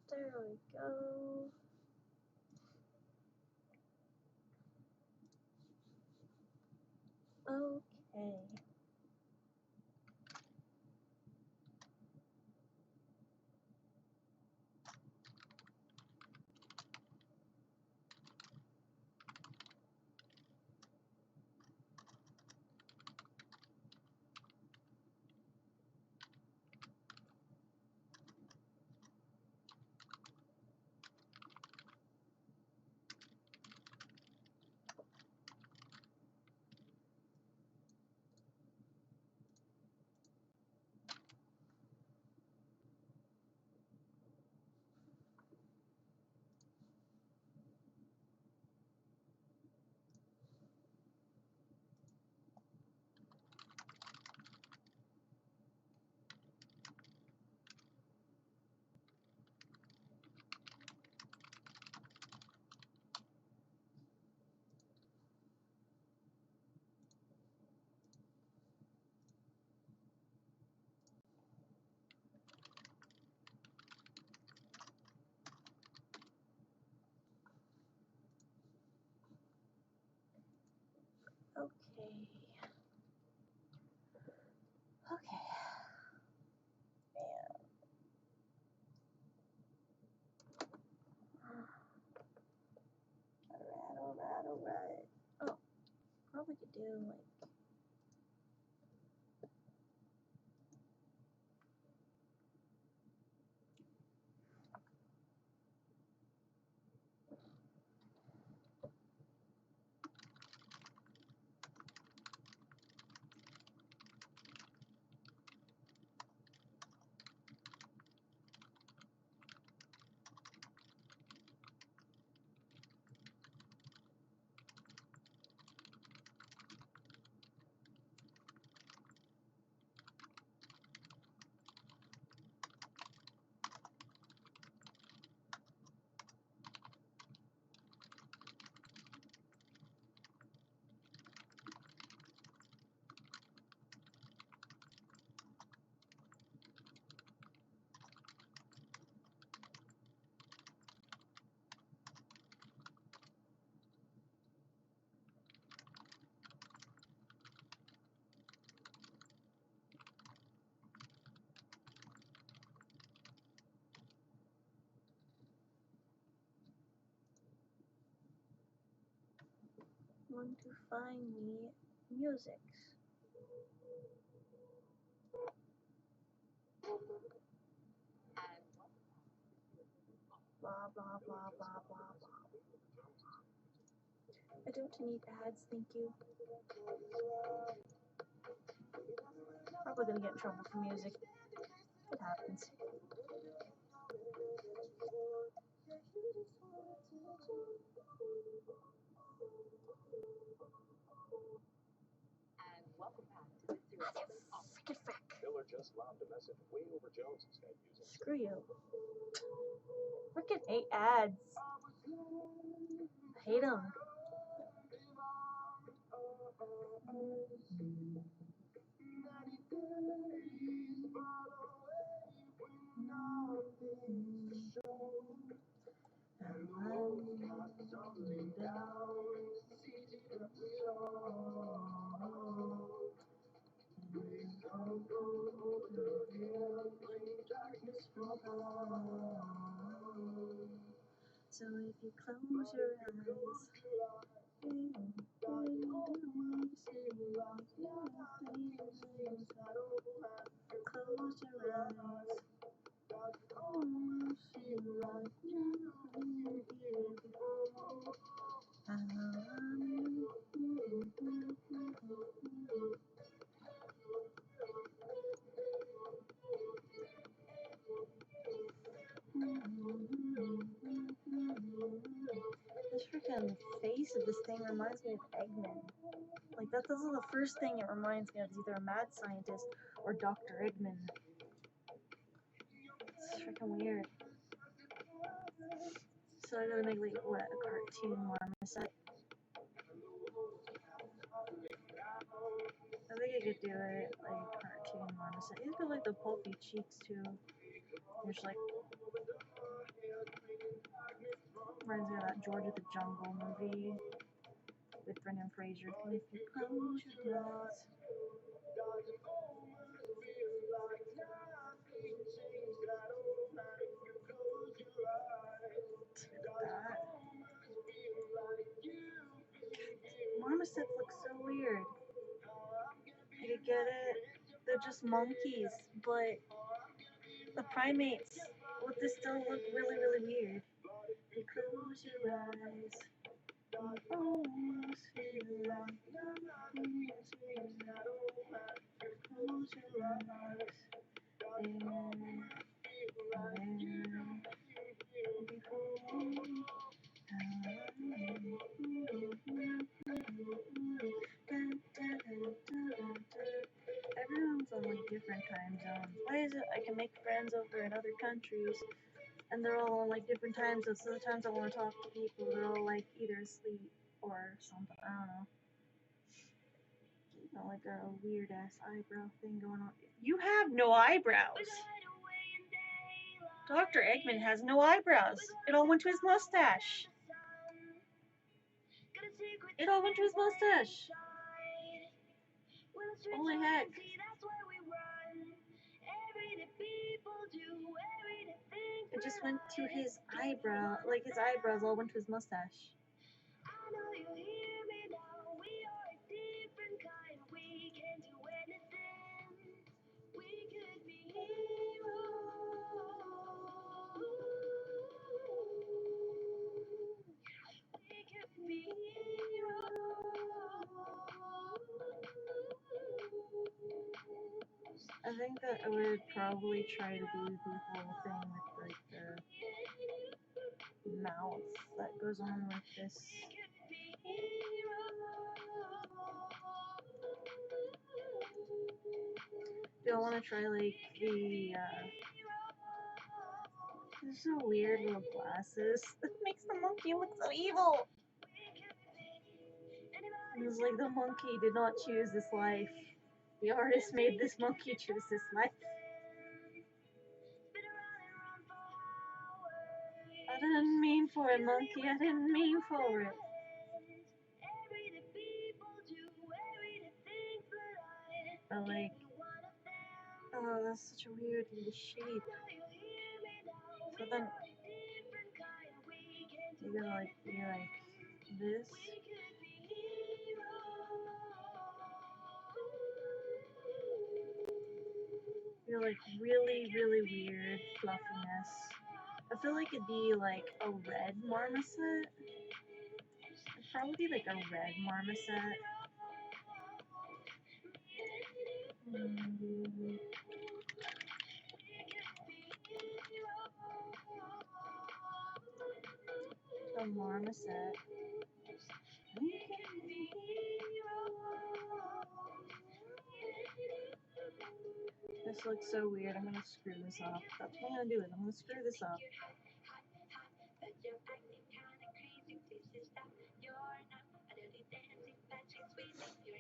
There we go. Okay. Okay. Okay. Man. Alright. Oh, probably could do like. Want to find me music. Blah blah blah blah blah blah. I don't need ads, thank you. Probably gonna get in trouble for music. It happens. Freaking frick. Miller just lobbed a message way over Jones's head using. Screw you. Freaking hate ads. I hate them. So if you close your eyes, close your eyes. This freaking face of this thing reminds me of Eggman. Like, this is the first thing it reminds me of. It's either a mad scientist or Dr. Eggman. It's freaking weird. So I gotta make, like, what, a cartoon marmoset? I think I could do it like a cartoon marmoset. You could like the pulpy cheeks too. Just like Reminds me of that George of the Jungle movie with Brendan Fraser. If you close your eyes. That. Marmosets look so weird. You get it? They're just monkeys, but the primates would they still look really, really weird. You close your eyes. You almost feel like nothing is real. Close your eyes. Everyone's on like different time zones. Why is it I can make friends over in other countries and they're all on like different time zones? So the times I want to talk to people, they're all like either asleep or something. I don't know. Got like a weird ass eyebrow thing going on. You have no eyebrows. Dr. Eggman has no eyebrows. It all went to his mustache. It all went to his mustache. Holy heck. It just went to his eyebrow. Like his eyebrows all went to his mustache. I think that I would probably try to do the whole thing with like the mouth that goes on with this. Do I want to try like the these so weird little glasses? It makes the monkey look so evil. It's like the monkey did not choose this life. The artist made this monkey choose this life. I didn't mean for it, monkey. I didn't mean for it. But like, oh, that's such a weird little shape. So then, you gotta like be like this. You're like really, really weird fluffiness. I feel like it'd be like a red marmoset. It'd probably be like a red marmoset. A marmoset. This looks so weird. I'm gonna screw this up. That's what I'm gonna do. I'm gonna screw this up.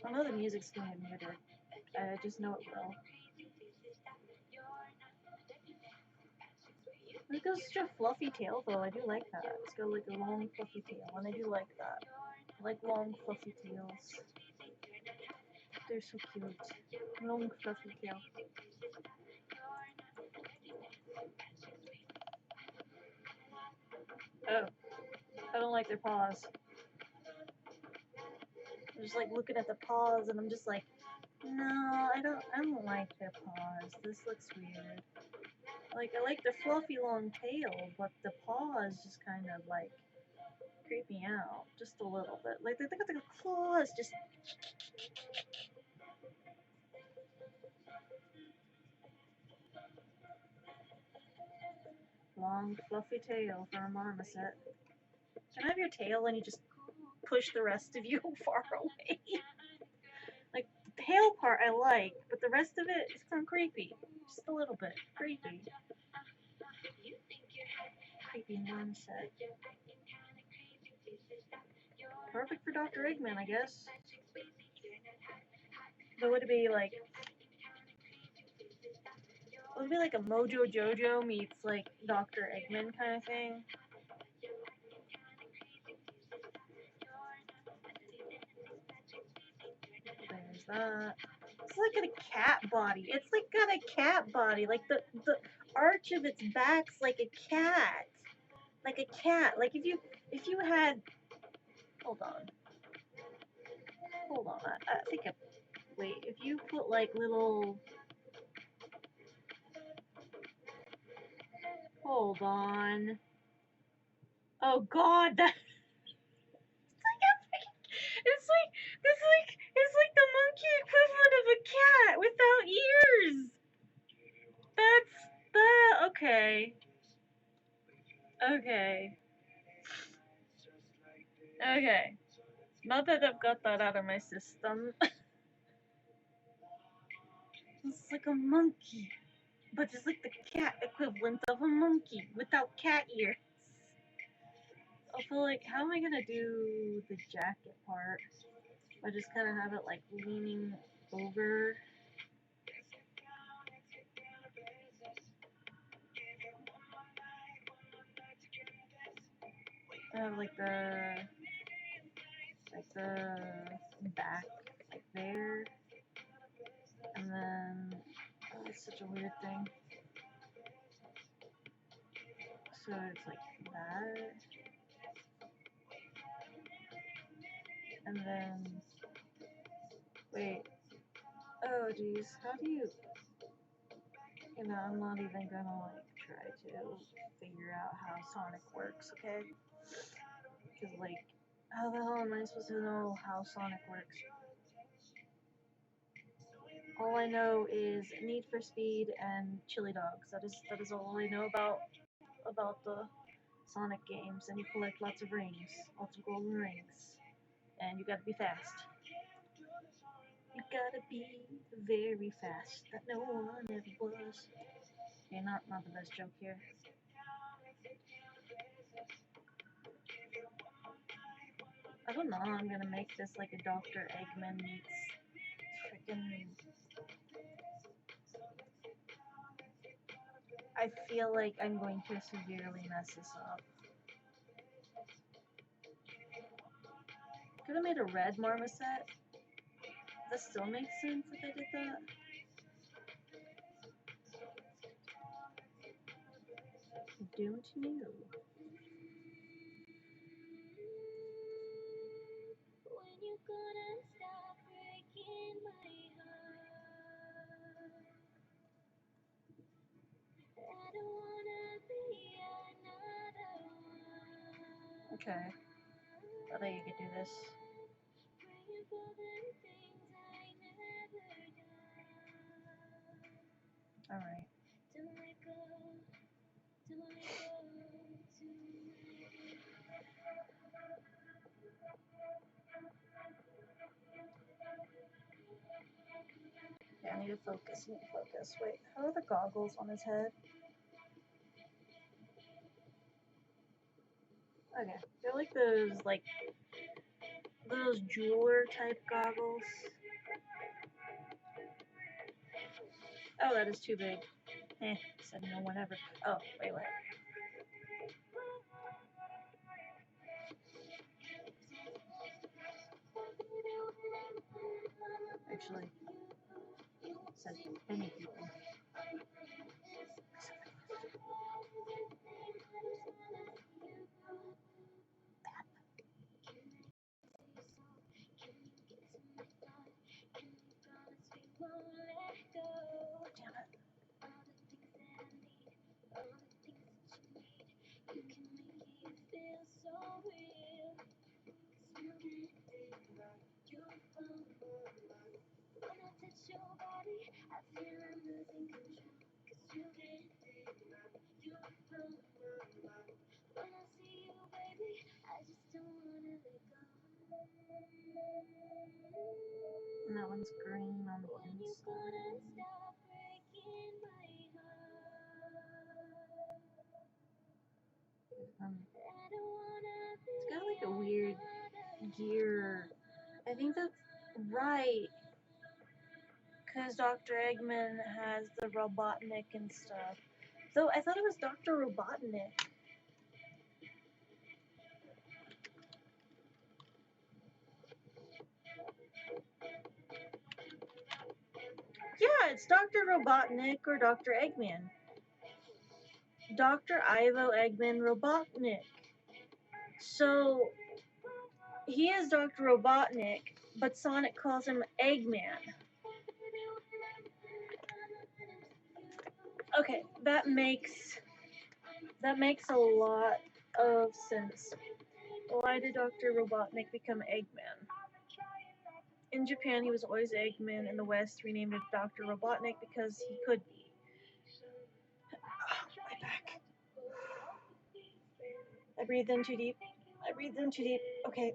I know the music's gonna be muted. I just know it will. It goes such a fluffy tail though. I do like that. It's got like a long fluffy tail, and I do like that. I like long fluffy tails. They're so cute. Long fluffy tail. Oh, I don't like their paws. I'm just like looking at the paws, and I'm just like, no, I don't like their paws. This looks weird. Like I like their fluffy long tail, but the paws just kind of like creep me out just a little bit. Like they got the claws just. Long fluffy tail for a marmoset. Can I have your tail and you just push the rest of you far away? Like the tail part I like, but the rest of it is kind of creepy. Just a little bit creepy. Creepy marmoset. Perfect for Dr. Eggman, I guess. But would it be like? Would it be like a Mojojojo meets like Dr. Eggman kind of thing? that. It's like a cat body. It's like got a cat body. Like the arch of its back's like a cat. Like a cat. Like if you had, hold on. Hold on. I think wait, if you put like little, hold on. Oh god, that it's like the monkey equivalent of a cat without ears. That's okay. Okay. Okay. Now that I've got that out of my system, it's like a monkey, but it's like the cat equivalent of a monkey without cat ears. I feel like, how am I gonna do the jacket part? I just kind of have it like leaning over. I have like the back like there, and then it's such a weird thing. So it's like that, and then wait. Oh geez, how do you? You know, I'm not even gonna like try to figure out how Sonic works, okay? Because like, how the hell am I supposed to know how Sonic works? All I know is Need for Speed and Chili Dogs. That is all I know about the Sonic games. And you collect lots of rings, lots of golden rings, and you gotta be fast. You gotta be very fast. That no one ever was. Okay, not the best joke here. I don't know. I'm gonna make this like a Dr. Eggman meets freaking. I feel like I'm going to severely mess this up. Could have made a red marmoset. Does that still make sense if I did that? Don't know. When you gonna stop breaking my heart? I don't wanna be another one. Okay. I thought you could do this. Alright. Yeah, I need to focus, Wait, how are the goggles on his head? Okay, they're like those jeweler type goggles. Oh, that is too big. Said no whatever. Oh, wait. Actually, said many people. And that one's green on the inside. It's got like a weird gear. I think that's right. Because Dr. Eggman has the Robotnik and stuff. So I thought it was Dr. Robotnik. it's Dr. Robotnik or Dr. Eggman. Dr. Ivo Eggman Robotnik. So he is Dr. Robotnik, but Sonic calls him Eggman. Okay, that makes a lot of sense. Why did Dr. Robotnik become Eggman? In Japan, he was always Eggman. In the West, we named it Dr. Robotnik because he could be. Oh, my back. I breathed in too deep. Okay,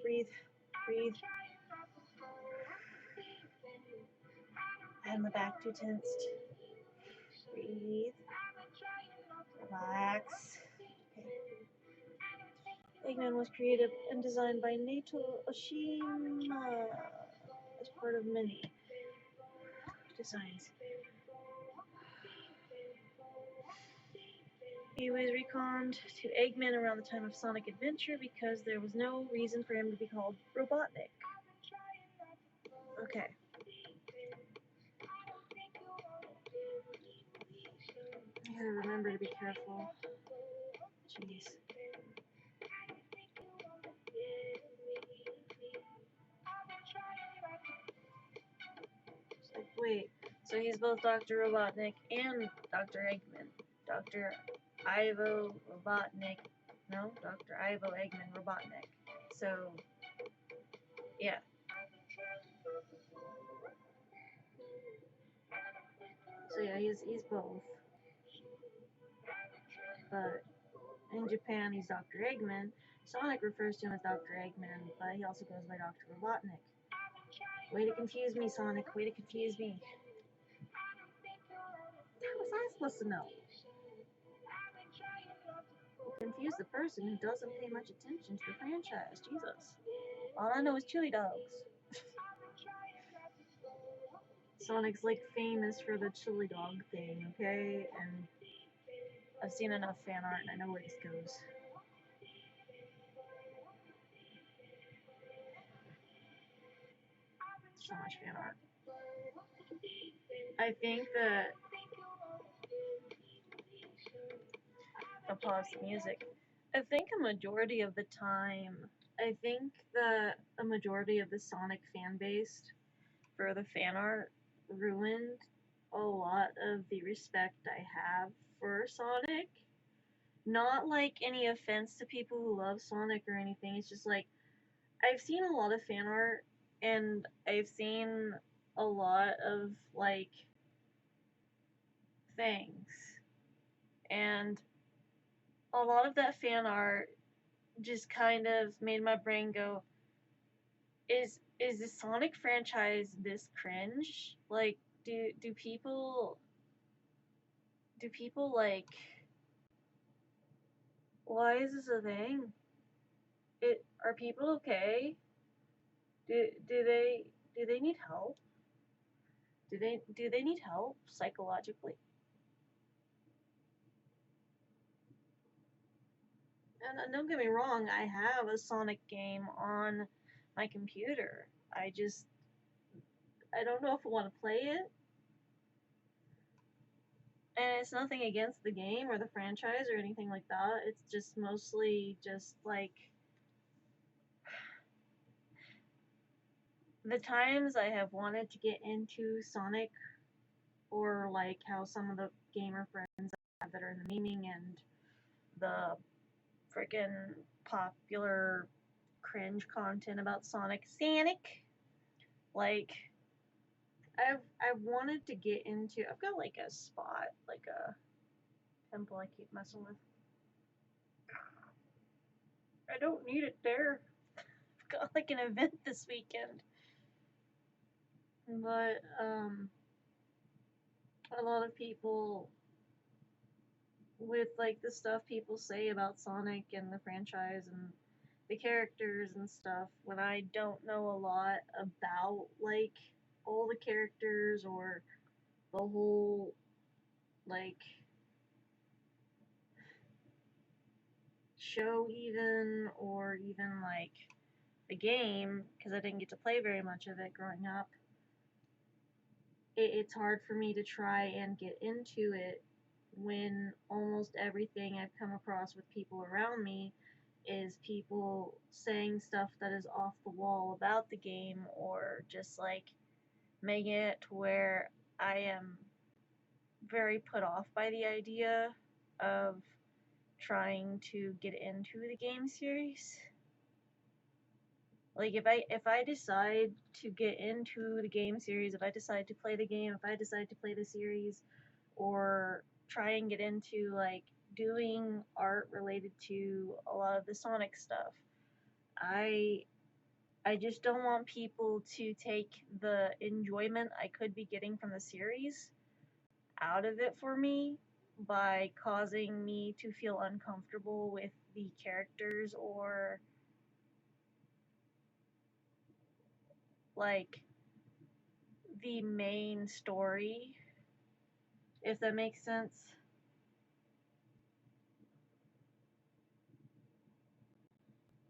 breathe. I had my back too tensed. Breathe. Relax. Okay. Eggman was created and designed by Nato Oshima as part of many designs. He was reconned to Eggman around the time of Sonic Adventure because there was no reason for him to be called Robotnik. Okay. I gotta remember to be careful. Jeez. It's like, wait, so he's both Dr. Robotnik and Dr. Eggman. Dr. Ivo Robotnik. No, Dr. Ivo Eggman Robotnik. So, yeah. So yeah, he's both. But in Japan, he's Dr. Eggman. Sonic refers to him as Dr. Eggman, but he also goes by Dr. Robotnik. Way to confuse me, Sonic. Way to confuse me. How was I supposed to know? Confuse the person who doesn't pay much attention to the franchise. Jesus. All I know is chili dogs. Sonic's like famous for the chili dog thing, okay? And I've seen enough fan art and I know where this goes. So much fan art. I think that I'll pause the music. I think a majority of the time, I think that a majority of the Sonic fan base for the fan art ruined a lot of the respect I have for Sonic. Not like any offense to people who love Sonic or anything, it's just like, I've seen a lot of fan art and I've seen a lot of like things. And a lot of that fan art just kind of made my brain go, is the Sonic franchise this cringe? Like, do people like, why is this a thing? Are people okay? Do they need help? Do they need help psychologically? And don't get me wrong, I have a Sonic game on my computer. I don't know if I want to play it. And it's nothing against the game or the franchise or anything like that. It's just mostly just like the times I have wanted to get into Sonic, or like how some of the gamer friends I have that are in the memeing and the freaking popular cringe content about Sonic. Like, I've wanted to get into. I've got like a spot, like a temple I keep messing with. I don't need it there. I've got like an event this weekend. But a lot of people, with like the stuff people say about Sonic and the franchise and the characters and stuff, when I don't know a lot about like all the characters or the whole like show even, or even like the game, because I didn't get to play very much of it growing up, it's hard for me to try and get into it when almost everything I've come across with people around me is people saying stuff that is off the wall about the game, or just like making it to where I am very put off by the idea of trying to get into the game series. Like if I decide to get into the game series, if I decide to play the game, if I decide to play the series, or try and get into like doing art related to a lot of the Sonic stuff, I I just don't want people to take the enjoyment I could be getting from the series out of it for me by causing me to feel uncomfortable with the characters, or like the main story, if that makes sense.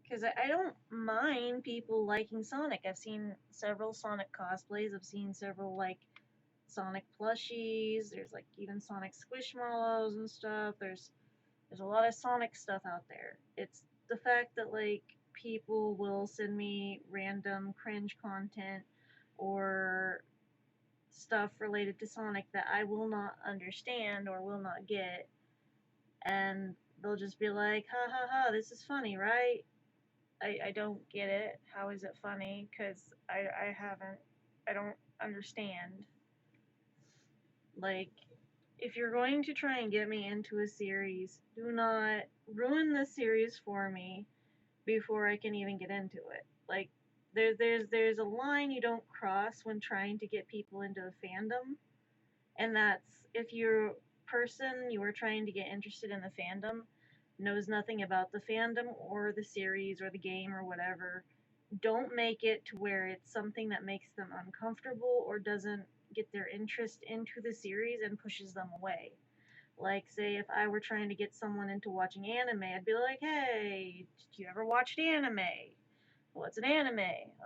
Because I don't mind people liking Sonic. I've seen several Sonic cosplays. I've seen several like Sonic plushies. There's like even Sonic Squishmallows and stuff. There's a lot of Sonic stuff out there. It's the fact that like people will send me random cringe content or stuff related to Sonic that I will not understand or will not get, and they'll just be like, ha ha ha, this is funny, right? I don't get it. How is it funny? Because I haven't, I don't understand. Like, if you're going to try and get me into a series, do not ruin the series for me before I can even get into it. Like, there's a line you don't cross when trying to get people into a fandom, and that's if your person you are trying to get interested in the fandom knows nothing about the fandom or the series or the game or whatever. Don't make it to where it's something that makes them uncomfortable or doesn't get their interest into the series and pushes them away. Like, say, if I were trying to get someone into watching anime, I'd be like, hey, did you ever watch anime? What's an anime?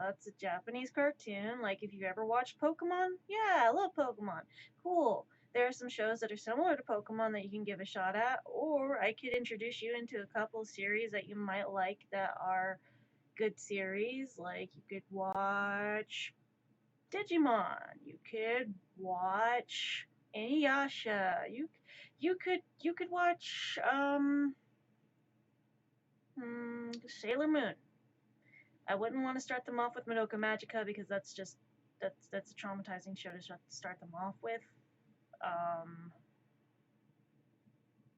It's a Japanese cartoon. Like, if you ever watched Pokemon, yeah, I love Pokemon. Cool. There are some shows that are similar to Pokemon that you can give a shot at, or I could introduce you into a couple of series that you might like that are good series. Like, you could watch Digimon. You could watch Inuyasha. You could watch Sailor Moon. I wouldn't want to start them off with Madoka Magica because that's a traumatizing show to start them off with. Um,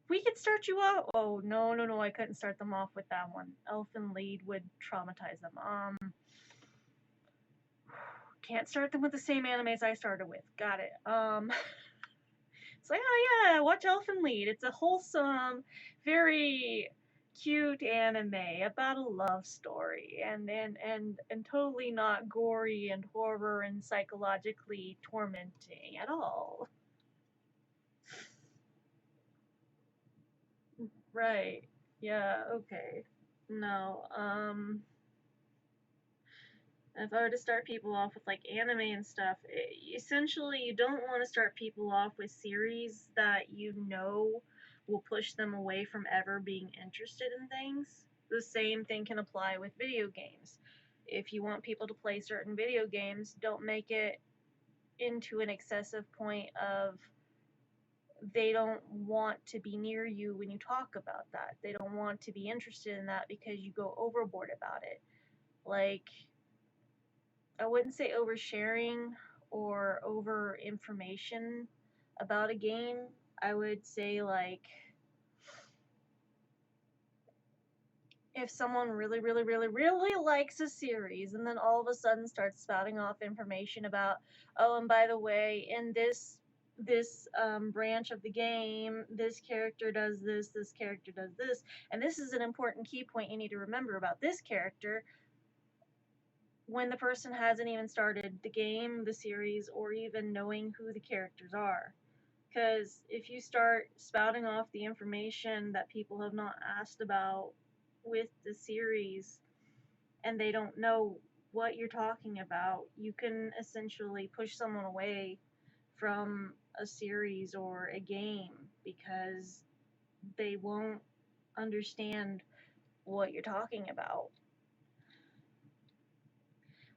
we could start you off. Oh no, I couldn't start them off with that one. Elfen Lied would traumatize them. Can't start them with the same animes I started with. Got it. So yeah, watch Elfen Lied. It's a wholesome, very cute anime about a love story, and totally not gory and horror and psychologically tormenting at all. Right. Yeah, okay. No, if I were to start people off with like anime and stuff, essentially you don't want to start people off with series that you know will push them away from ever being interested in things. The same thing can apply with video games. If you want people to play certain video games, don't make it into an excessive point of they don't want to be near you when you talk about that. They don't want to be interested in that because you go overboard about it. Like, I wouldn't say oversharing or over information about a game. I would say, like, if someone really likes a series and then all of a sudden starts spouting off information about, oh, and by the way, in this branch of the game, this character does this character does this, and this is an important key point you need to remember about this character, when the person hasn't even started the game, the series, or even knowing who the characters are. Because if you start spouting off the information that people have not asked about with the series and they don't know what you're talking about, you can essentially push someone away from a series or a game because they won't understand what you're talking about.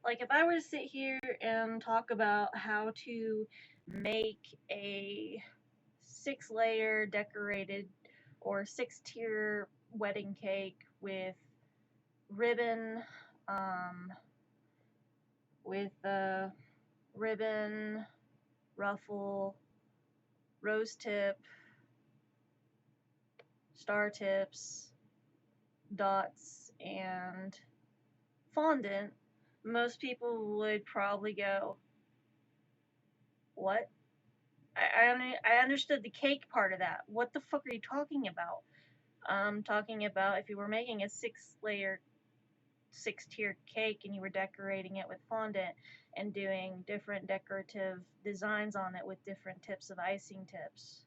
Like, if I were to sit here and talk about how to make a 6-layer decorated or 6-tier wedding cake with ribbon, with a ribbon, ruffle, rose tip, star tips, dots, and fondant, most people would probably go, "What? I understood the cake part of that. What the fuck are you talking about?" I'm talking about if you were making a 6-layer, 6-tier cake and you were decorating it with fondant and doing different decorative designs on it with different tips of icing tips.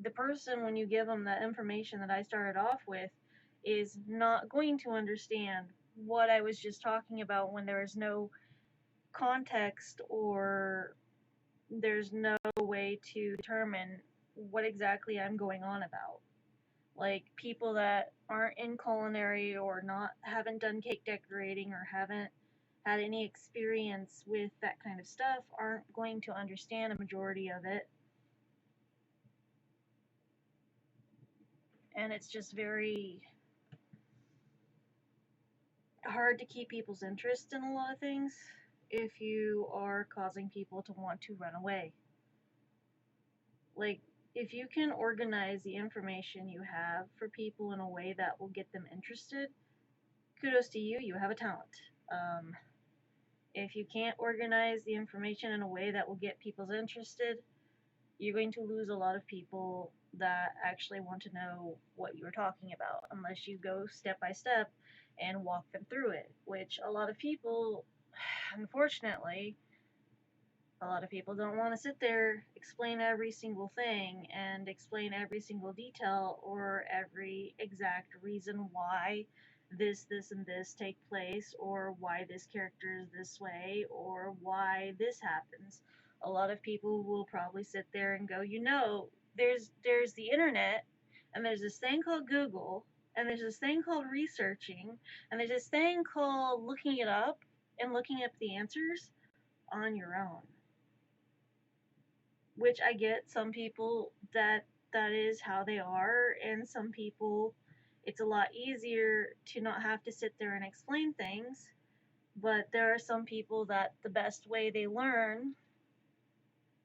The person, when you give them that information that I started off with, is not going to understand what I was just talking about when there is no context or there's no way to determine what exactly I'm going on about. Like, people that aren't in culinary or haven't done cake decorating or haven't had any experience with that kind of stuff aren't going to understand a majority of it. And it's just very hard to keep people's interest in a lot of things if you are causing people to want to run away. Like, if you can organize the information you have for people in a way that will get them interested, kudos to you, you have a talent. If you can't organize the information in a way that will get people interested, you're going to lose a lot of people that actually want to know what you're talking about, unless you go step by step and walk them through it, which a lot of people, unfortunately, a lot of people don't want to sit there, explain every single thing, and explain every single detail or every exact reason why this, and this take place, or why this character is this way, or why this happens. A lot of people will probably sit there and go, there's the internet, and there's this thing called Google, and there's this thing called researching, and there's this thing called looking it up and looking up the answers on your own. Which I get, some people that is how they are, and some people it's a lot easier to not have to sit there and explain things, but there are some people that the best way they learn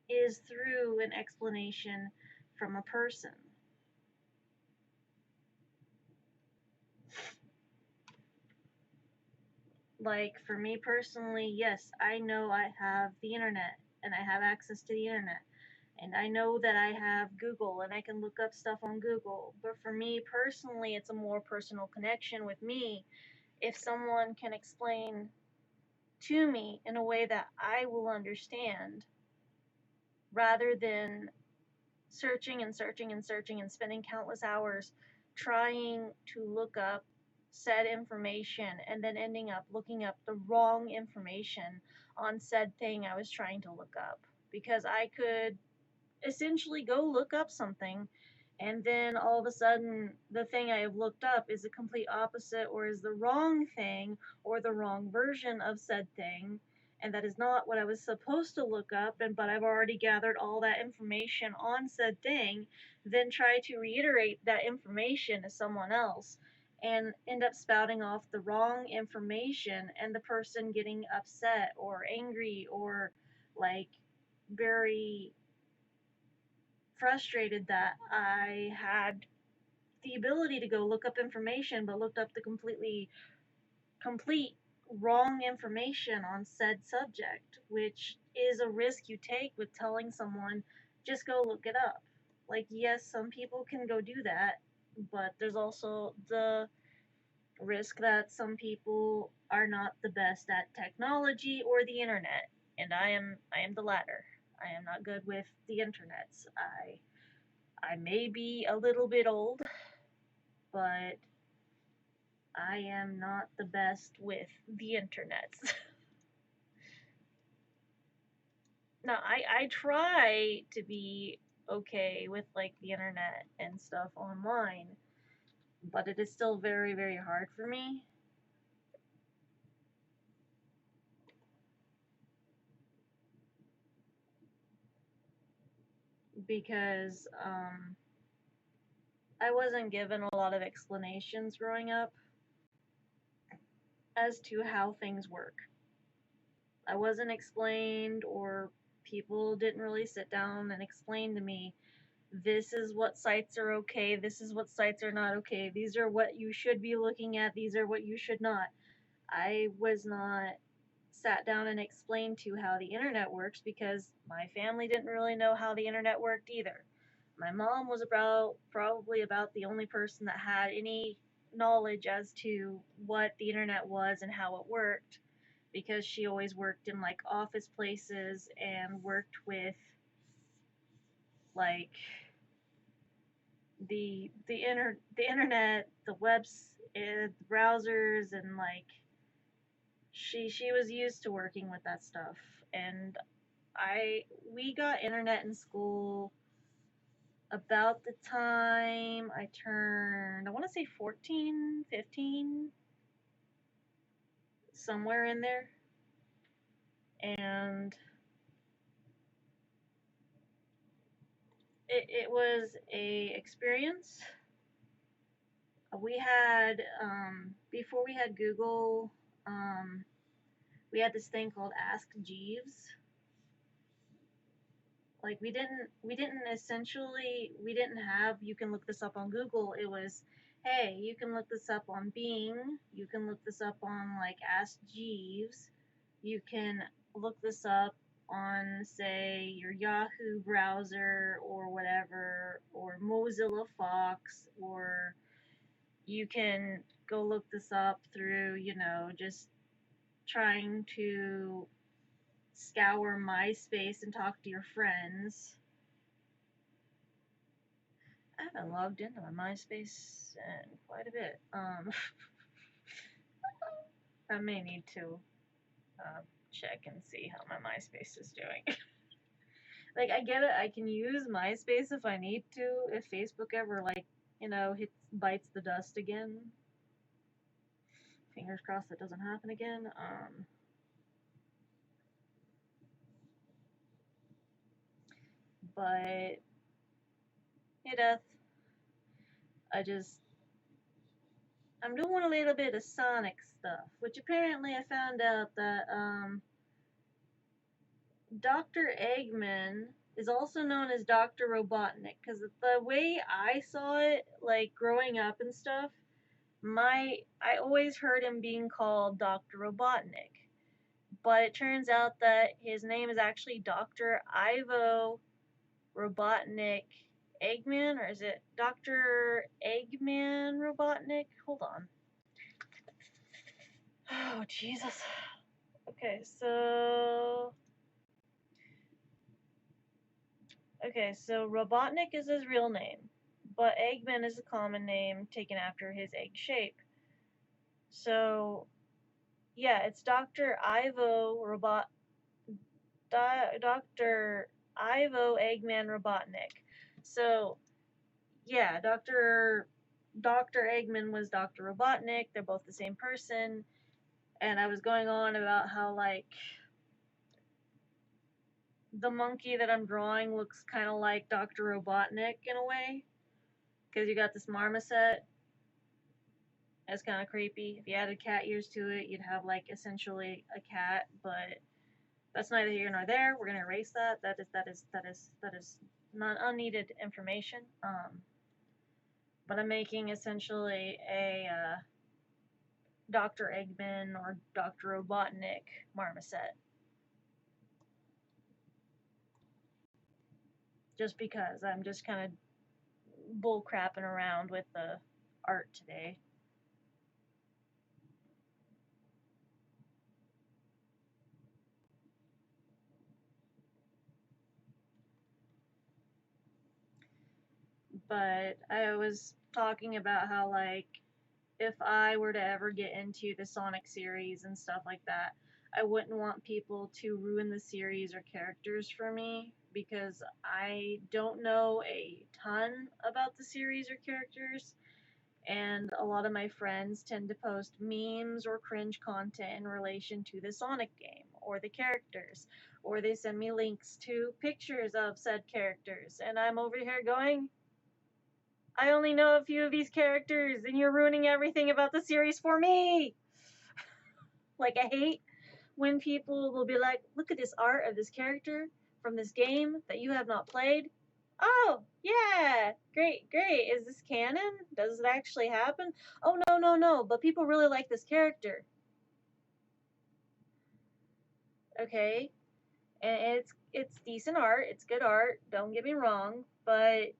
is through an explanation from a person. Like, for me personally, yes, I know I have the internet and I have access to the internet. And I know that I have Google and I can look up stuff on Google. But for me personally, it's a more personal connection with me if someone can explain to me in a way that I will understand, rather than searching and searching and searching and spending countless hours trying to look up said information and then ending up looking up the wrong information on said thing I was trying to look up. Because I could essentially go look up something, and then all of a sudden the thing I have looked up is the complete opposite, or is the wrong thing, or the wrong version of said thing, and that is not what I was supposed to look up, but I've already gathered all that information on said thing, then try to reiterate that information to someone else and end up spouting off the wrong information, and the person getting upset or angry or like very frustrated that I had the ability to go look up information, but looked up the complete wrong information on said subject, which is a risk you take with telling someone, just go look it up. Like, yes, some people can go do that, but there's also the risk that some people are not the best at technology or the internet, and I am the latter. I am not good with the internets. I may be a little bit old, but I am not the best with the internets. Now, I try to be okay with like the internet and stuff online, but it is still very, very hard for me because I wasn't given a lot of explanations growing up as to how things work. I wasn't explained, or people didn't really sit down and explain to me this is what sites are okay, this is what sites are not okay, these are what you should be looking at, these are what you should not. I was not sat down and explained to how the internet works because my family didn't really know how the internet worked either. My mom was probably about the only person that had any knowledge as to what the internet was and how it worked because she always worked in like office places and worked with like the internet, the webs, the browsers, and like she was used to working with that stuff. And I we got internet in school about the time I turned, I want to say 14, 15, somewhere in there. And it was a experience. We had before we had Google, we had this thing called Ask Jeeves. Like we didn't have you can look this up on Google. It was, hey, you can look this up on Bing, you can look this up on like Ask Jeeves, you can look this up on say your Yahoo browser or whatever, or Mozilla Fox, or you can go look this up through, just trying to scour MySpace and talk to your friends. I haven't logged into my MySpace in quite a bit. I may need to check and see how my MySpace is doing. Like, I get it. I can use MySpace if I need to. If Facebook ever bites the dust again. Fingers crossed that doesn't happen again. But hey, Death. I'm doing a little bit of Sonic stuff, which apparently I found out that Dr. Eggman is also known as Dr. Robotnik, because the way I saw it, like growing up and stuff, I always heard him being called Dr. Robotnik. But it turns out that his name is actually Dr. Ivo Robotnik Eggman, or is it Dr. Eggman Robotnik? Hold on. Oh, Jesus. Okay, so Robotnik is his real name, but Eggman is a common name taken after his egg shape. So, yeah, it's Dr. Dr. Ivo Eggman Robotnik. So, yeah, Dr. Eggman was Dr. Robotnik. They're both the same person. And I was going on about how, like, the monkey that I'm drawing looks kind of like Dr. Robotnik in a way. Because you got this marmoset. It's kind of creepy. If you added cat ears to it, you'd have, like, essentially a cat. But that's neither here nor there. We're going to erase that. That is not unneeded information. But I'm making essentially a Dr. Eggman or Dr. Robotnik marmoset. Just because I'm just kind of bull crapping around with the art today. But I was talking about how, like, if I were to ever get into the Sonic series and stuff like that, I wouldn't want people to ruin the series or characters for me because I don't know a ton about the series or characters, and a lot of my friends tend to post memes or cringe content in relation to the Sonic game or the characters, or they send me links to pictures of said characters, and I'm over here going, I only know a few of these characters, and you're ruining everything about the series for me! Like, I hate when people will be like, look at this art of this character from this game that you have not played. Oh, yeah, great, great. Is this canon? Does it actually happen? Oh, no, but people really like this character. Okay, and it's decent art, it's good art, don't get me wrong, but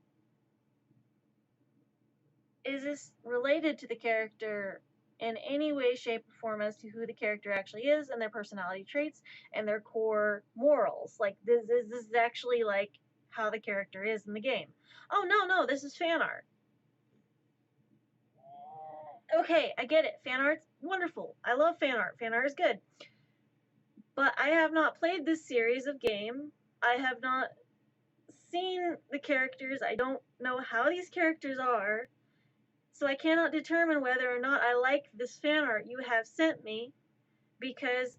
is this related to the character in any way, shape, or form as to who the character actually is and their personality traits and their core morals? Like, this is actually like how the character is in the game. Oh, no, this is fan art. Okay, I get it. Fan art's wonderful. I love fan art. Fan art is good. But I have not played this series of game. I have not seen the characters. I don't know how these characters are. So I cannot determine whether or not I like this fan art you have sent me, because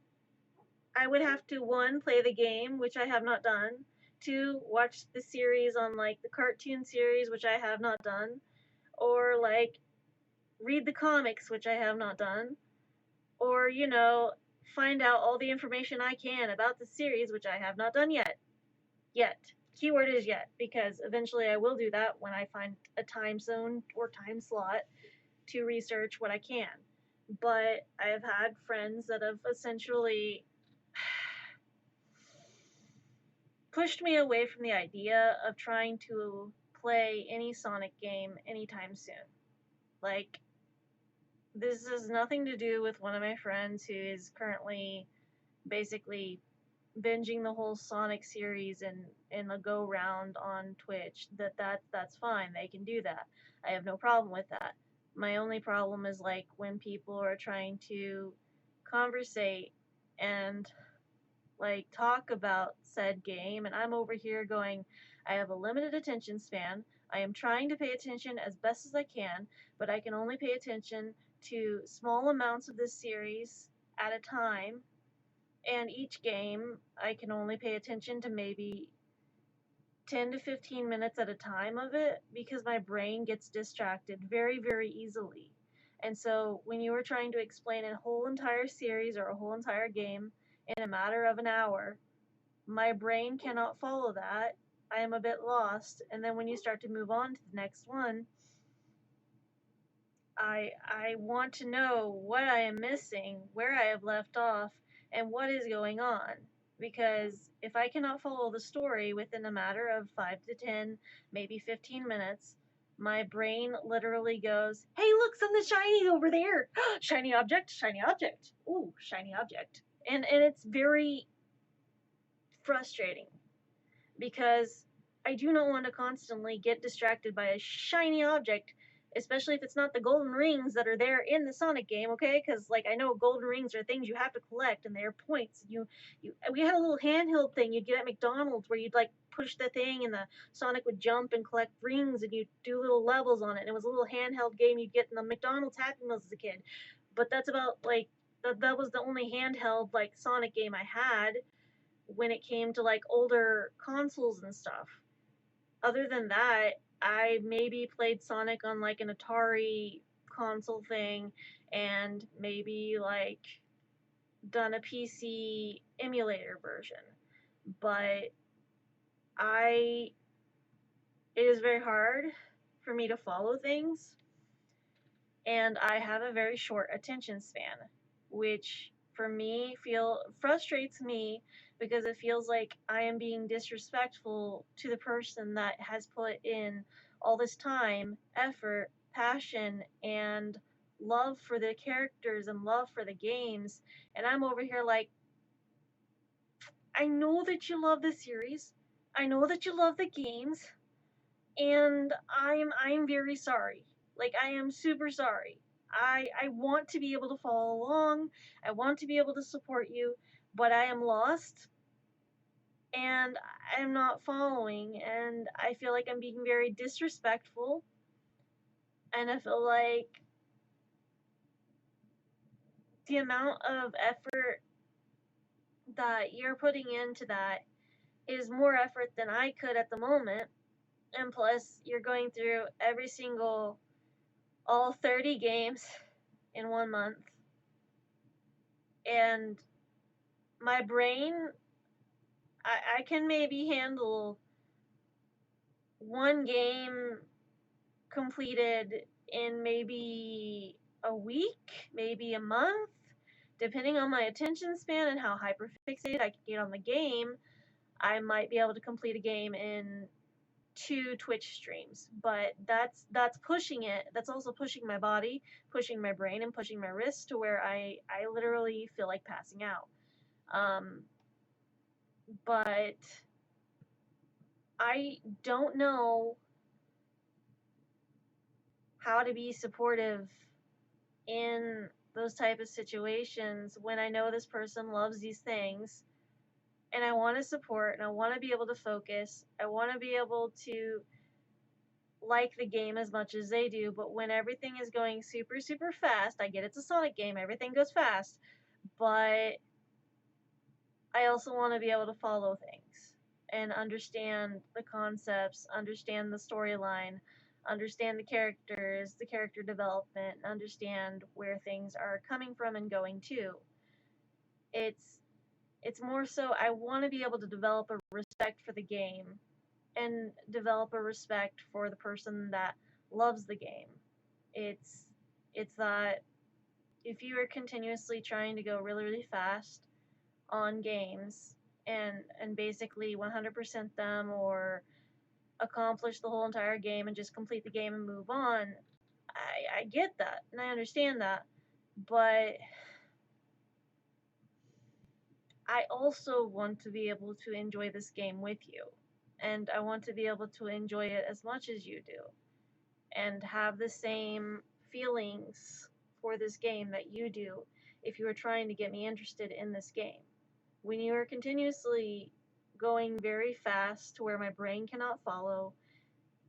I would have to, one, play the game, which I have not done, two, watch the series on like the cartoon series, which I have not done, or like read the comics, which I have not done, or, find out all the information I can about the series, which I have not done yet. Yet. Keyword is yet, because eventually I will do that when I find a time zone or time slot to research what I can. But I've had friends that have essentially pushed me away from the idea of trying to play any Sonic game anytime soon. Like, this has nothing to do with one of my friends who is currently basically binging the whole Sonic series in a go round on Twitch. That's fine. They can do that. I have no problem with that. My only problem is like when people are trying to conversate and like talk about said game, and I'm over here going, I have a limited attention span. I am trying to pay attention as best as I can, but I can only pay attention to small amounts of this series at a time, and each game I can only pay attention to maybe 10 to 15 minutes at a time of it, because my brain gets distracted very, very easily. And so when you are trying to explain a whole entire series or a whole entire game in a matter of an hour, my brain cannot follow that. I am a bit lost. And then when you start to move on to the next one, I want to know what I am missing, where I have left off, and what is going on. Because if I cannot follow the story within a matter of 5 to 10, maybe 15 minutes, my brain literally goes, hey, look, something shiny over there. Shiny object, shiny object. Ooh, shiny object. And it's very frustrating, because I do not want to constantly get distracted by a shiny object, especially if it's not the golden rings that are there in the Sonic game, okay? Because like I know golden rings are things you have to collect, and they're points. We had a little handheld thing you'd get at McDonald's where you'd like push the thing, and the Sonic would jump and collect rings, and you'd do little levels on it. And it was a little handheld game you'd get in the McDonald's Happy Meals as a kid. But that's about like that was the only handheld like Sonic game I had when it came to like older consoles and stuff. Other than that, I maybe played Sonic on like an Atari console thing, and maybe like done a PC emulator version. But I it is very hard for me to follow things, and I have a very short attention span, which for me frustrates me, because it feels like I am being disrespectful to the person that has put in all this time, effort, passion, and love for the characters and love for the games, and I'm over here like, I know that you love the series, I know that you love the games, and I'm very sorry. Like, I am super sorry. I want to be able to follow along. I want to be able to support you, but I am lost and I'm not following, and I feel like I'm being very disrespectful, and I feel like the amount of effort that you're putting into that is more effort than I could at the moment. And plus, you're going through all 30 games in 1 month. And my brain, I can maybe handle one game completed in maybe a week, maybe a month, depending on my attention span and how hyperfixated I can get on the game. I might be able to complete a game in 2 Twitch streams, but that's pushing it. That's also pushing my body, pushing my brain, and pushing my wrists to where I literally feel like passing out. But I don't know how to be supportive in those type of situations when I know this person loves these things and I want to support and I want to be able to focus. I want to be able to like the game as much as they do, but when everything is going super, super fast, I get it's a Sonic game, everything goes fast, but I also want to be able to follow things and understand the concepts, understand the storyline, understand the characters, the character development, understand where things are coming from and going to. It's more so I want to be able to develop a respect for the game and develop a respect for the person that loves the game. It's that if you are continuously trying to go really, really fast on games and basically 100% them or accomplish the whole entire game and just complete the game and move on, I get that and I understand that, but I also want to be able to enjoy this game with you, and I want to be able to enjoy it as much as you do and have the same feelings for this game that you do if you are trying to get me interested in this game. When you are continuously going very fast to where my brain cannot follow,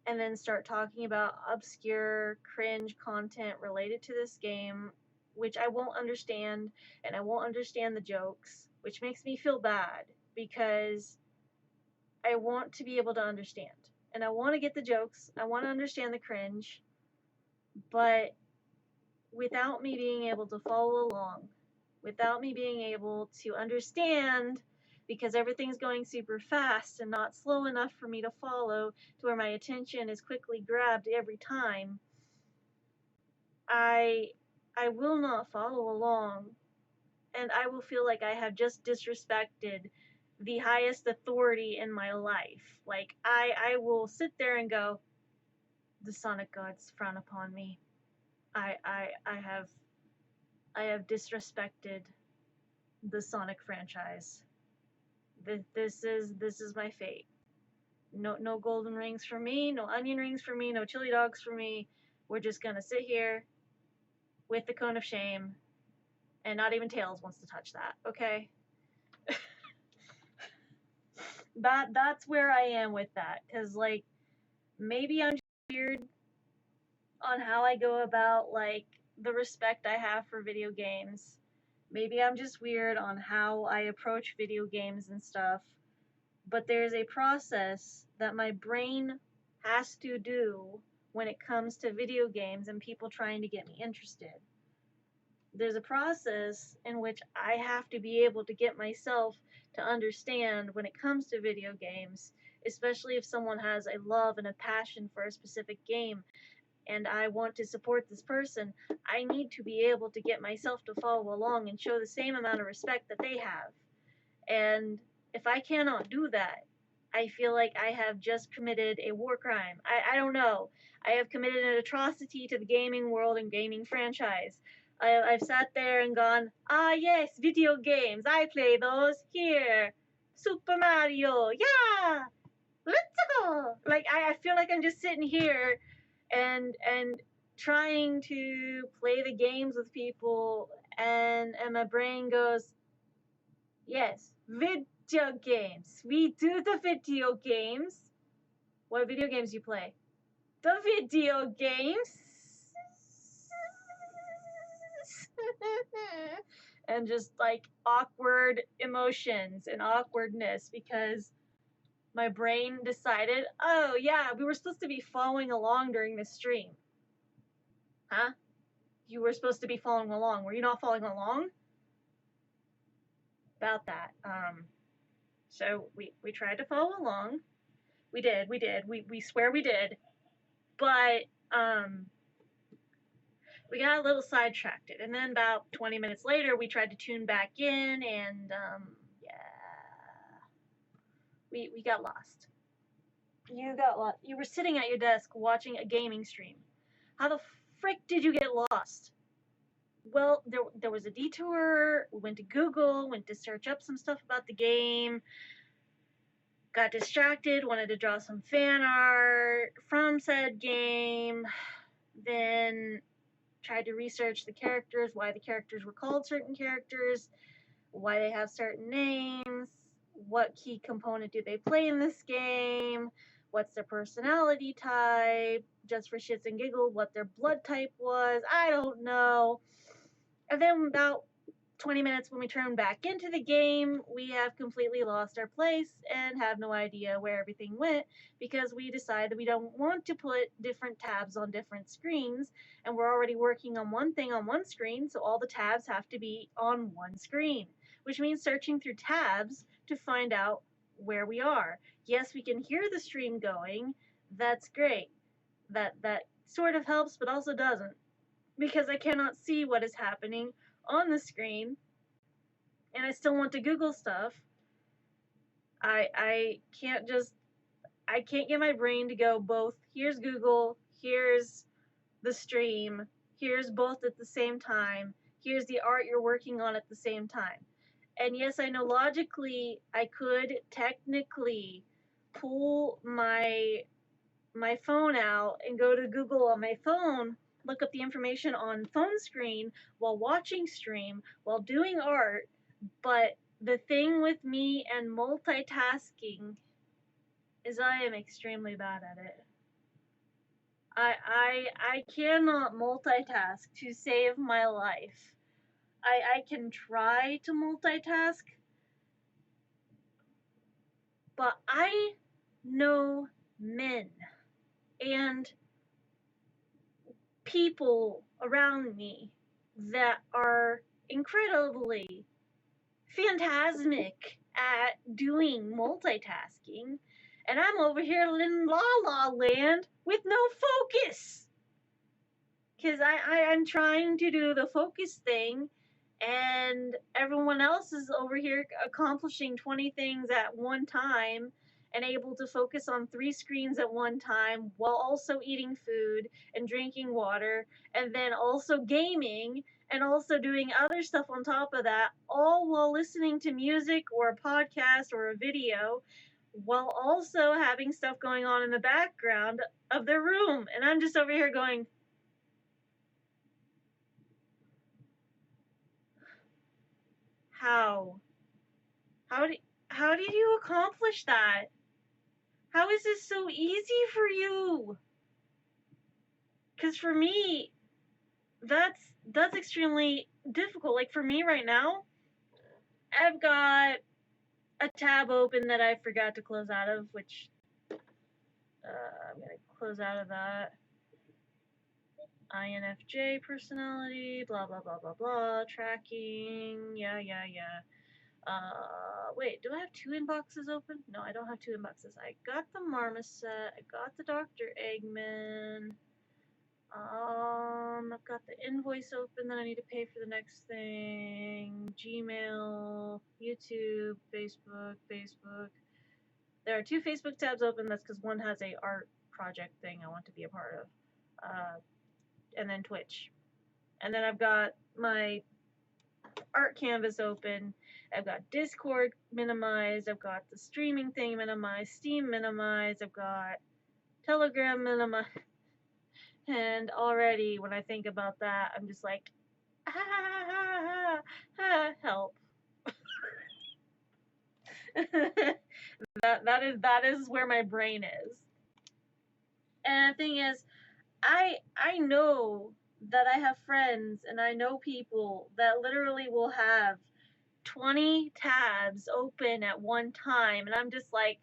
and then start talking about obscure, cringe content related to this game, which I won't understand, and I won't understand the jokes, which makes me feel bad because I want to be able to understand. And I want to get the jokes, I want to understand the cringe, but without me being able to follow along, without me being able to understand, because everything's going super fast and not slow enough for me to follow to where my attention is quickly grabbed every time, I will not follow along, and I will feel like I have just disrespected the highest authority in my life. Like I will sit there and go, the Sonic gods frown upon me. I have disrespected the Sonic franchise. This is my fate. No golden rings for me, no onion rings for me, no chili dogs for me. We're just gonna sit here with the cone of shame, and not even Tails wants to touch that, okay? That's where I am with that, cause like maybe I'm just weird on how I go about like the respect I have for video games. Maybe I'm just weird on how I approach video games and stuff. But there's a process that my brain has to do when it comes to video games and people trying to get me interested. There's a process in which I have to be able to get myself to understand when it comes to video games, especially if someone has a love and a passion for a specific game and I want to support this person. I need to be able to get myself to follow along and show the same amount of respect that they have. And if I cannot do that, I feel like I have just committed a war crime. I don't know. I have committed an atrocity to the gaming world and gaming franchise. I've sat there and gone, ah yes, video games, I play those, here. Super Mario, yeah, let's go. Like I feel like I'm just sitting here and trying to play the games with people, and my brain goes, yes, video games. We do the video games. What video games do you play? The video games. And just like awkward emotions and awkwardness because my brain decided, oh yeah, we were supposed to be following along during the stream. Huh? You were supposed to be following along. Were you not following along? About that. So we tried to follow along. We did. We swear we did. But we got a little sidetracked. And then about 20 minutes later, we tried to tune back in, and we got lost. You got lost. You were sitting at your desk watching a gaming stream. How the frick did you get lost? Well, there was a detour. We went to Google, went to search up some stuff about the game, got distracted, wanted to draw some fan art from said game, then tried to research the characters, why the characters were called certain characters, why they have certain names, what key component do they play in this game, what's their personality type, just for shits and giggles, what their blood type was, I don't know. And then about 20 minutes when we turn back into the game, we have completely lost our place and have no idea where everything went because we decided we don't want to put different tabs on different screens, and we're already working on one thing on one screen, so all the tabs have to be on one screen, which means searching through tabs to find out where we are. Yes, we can hear the stream going. That's great. That sort of helps, but also doesn't, because I cannot see what is happening on the screen, and I still want to Google stuff. I can't get my brain to go both, here's Google, here's the stream, here's both at the same time, here's the art you're working on at the same time. And yes, I know logically I could technically pull my phone out and go to Google on my phone, look up the information on phone screen while watching stream, while doing art, but the thing with me and multitasking is I am extremely bad at it. I cannot multitask to save my life. I can try to multitask, but I know men and people around me that are incredibly phantasmic at doing multitasking, and I'm over here in la la land with no focus. Because I'm trying to do the focus thing, and everyone else is over here accomplishing 20 things at one time and able to focus on 3 screens at one time while also eating food and drinking water and then also gaming and also doing other stuff on top of that, all while listening to music or a podcast or a video, while also having stuff going on in the background of their room. And I'm just over here going, how? How did you accomplish that? How is this so easy for you? Because for me, that's extremely difficult. Like for me right now, I've got a tab open that I forgot to close out of, which I'm gonna close out of that. INFJ personality, blah blah blah blah blah, tracking, yeah. Wait, do I have 2 inboxes open? No, I don't have 2 inboxes. I got the Marmoset, I got the Dr. Eggman. I've got the invoice open that I need to pay for the next thing. Gmail, YouTube, Facebook. There are 2 Facebook tabs open. That's because one has a art project thing I want to be a part of. And then Twitch. And then I've got my art canvas open. I've got Discord minimized. I've got the streaming thing minimized. Steam minimized. I've got Telegram minimized. And already when I think about that, I'm just like, help. that is where my brain is. And the thing is, I know that I have friends and I know people that literally will have 20 tabs open at one time, and I'm just like,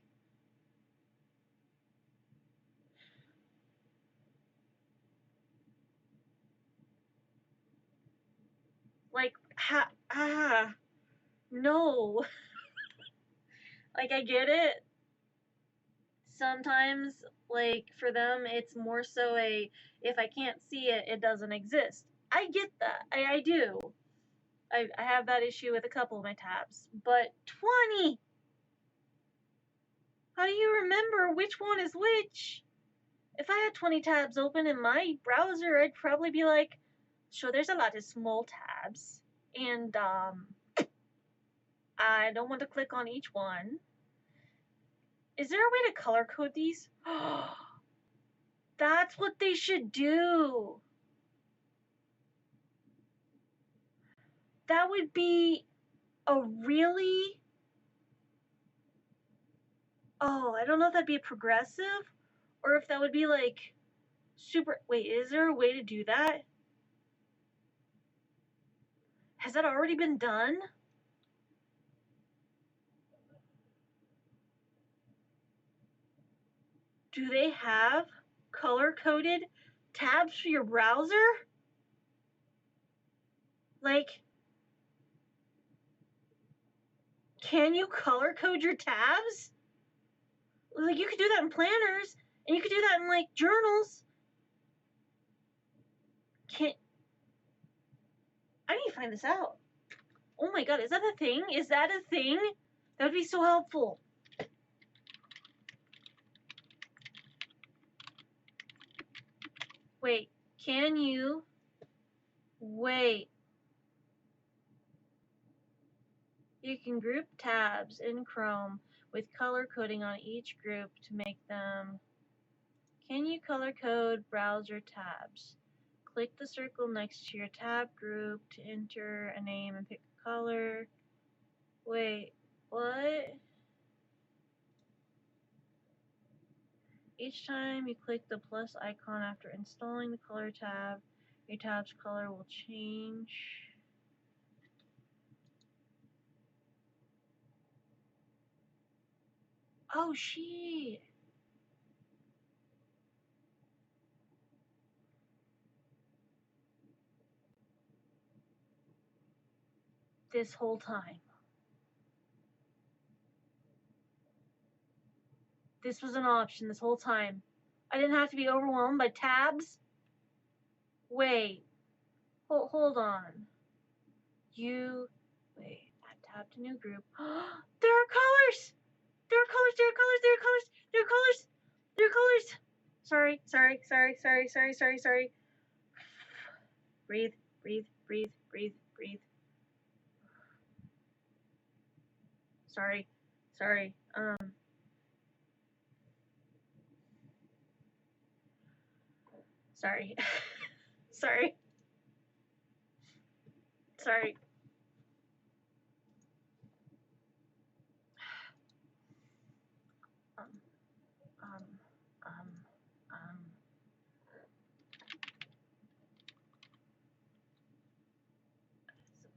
no. Like, I get it. Sometimes, like, for them, it's more so if I can't see it, it doesn't exist. I get that. I do. I have that issue with a couple of my tabs. But 20! How do you remember which one is which? If I had 20 tabs open in my browser, I'd probably be like, sure, there's a lot of small tabs. And, I don't want to click on each one. Is there a way to color code these? That's what they should do. That would be a really... Oh, I don't know if that'd be progressive or if that would be like super... Wait, is there a way to do that? Has that already been done? Do they have color-coded tabs for your browser? Like, can you color code your tabs? Like, you could do that in planners, and you could do that in, like, journals. I need to find this out. Oh my god, is that a thing? Is that a thing? That would be so helpful. Wait, can you... Wait. You can group tabs in Chrome with color coding on each group to make them... Can you color code browser tabs? Click the circle next to your tab group to enter a name and pick a color. Wait, what? Each time you click the plus icon after installing the color tab, your tab's color will change. Oh, shit. This whole time. This was an option this whole time. I didn't have to be overwhelmed by tabs. Wait. Hold on. Wait. Add tab to new group. There are colors! There are colors, there are colors, there are colors, there are colors, there are colors. Sorry. Breathe. Sorry. Sorry. Sorry.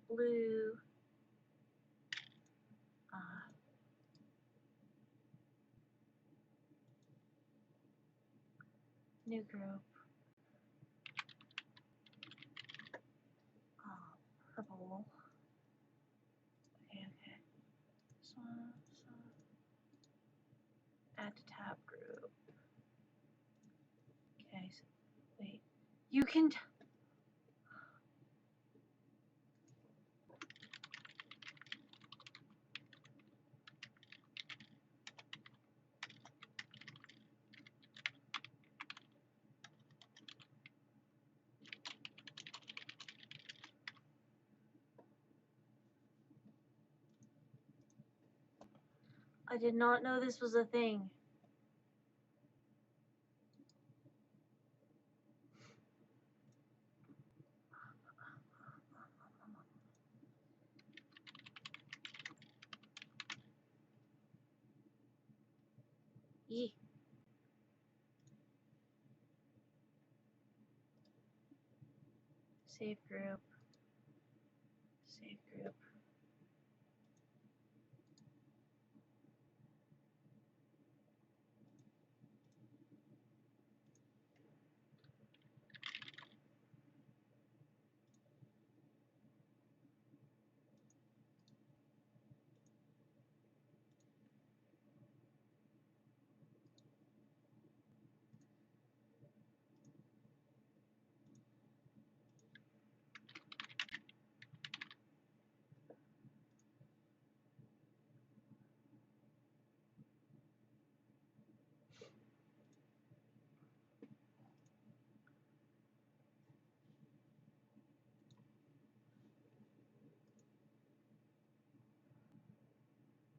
Blue. New group. Purple. Okay. So add to tab group. Okay, so wait. You can... I did not know this was a thing. Save group. Save group.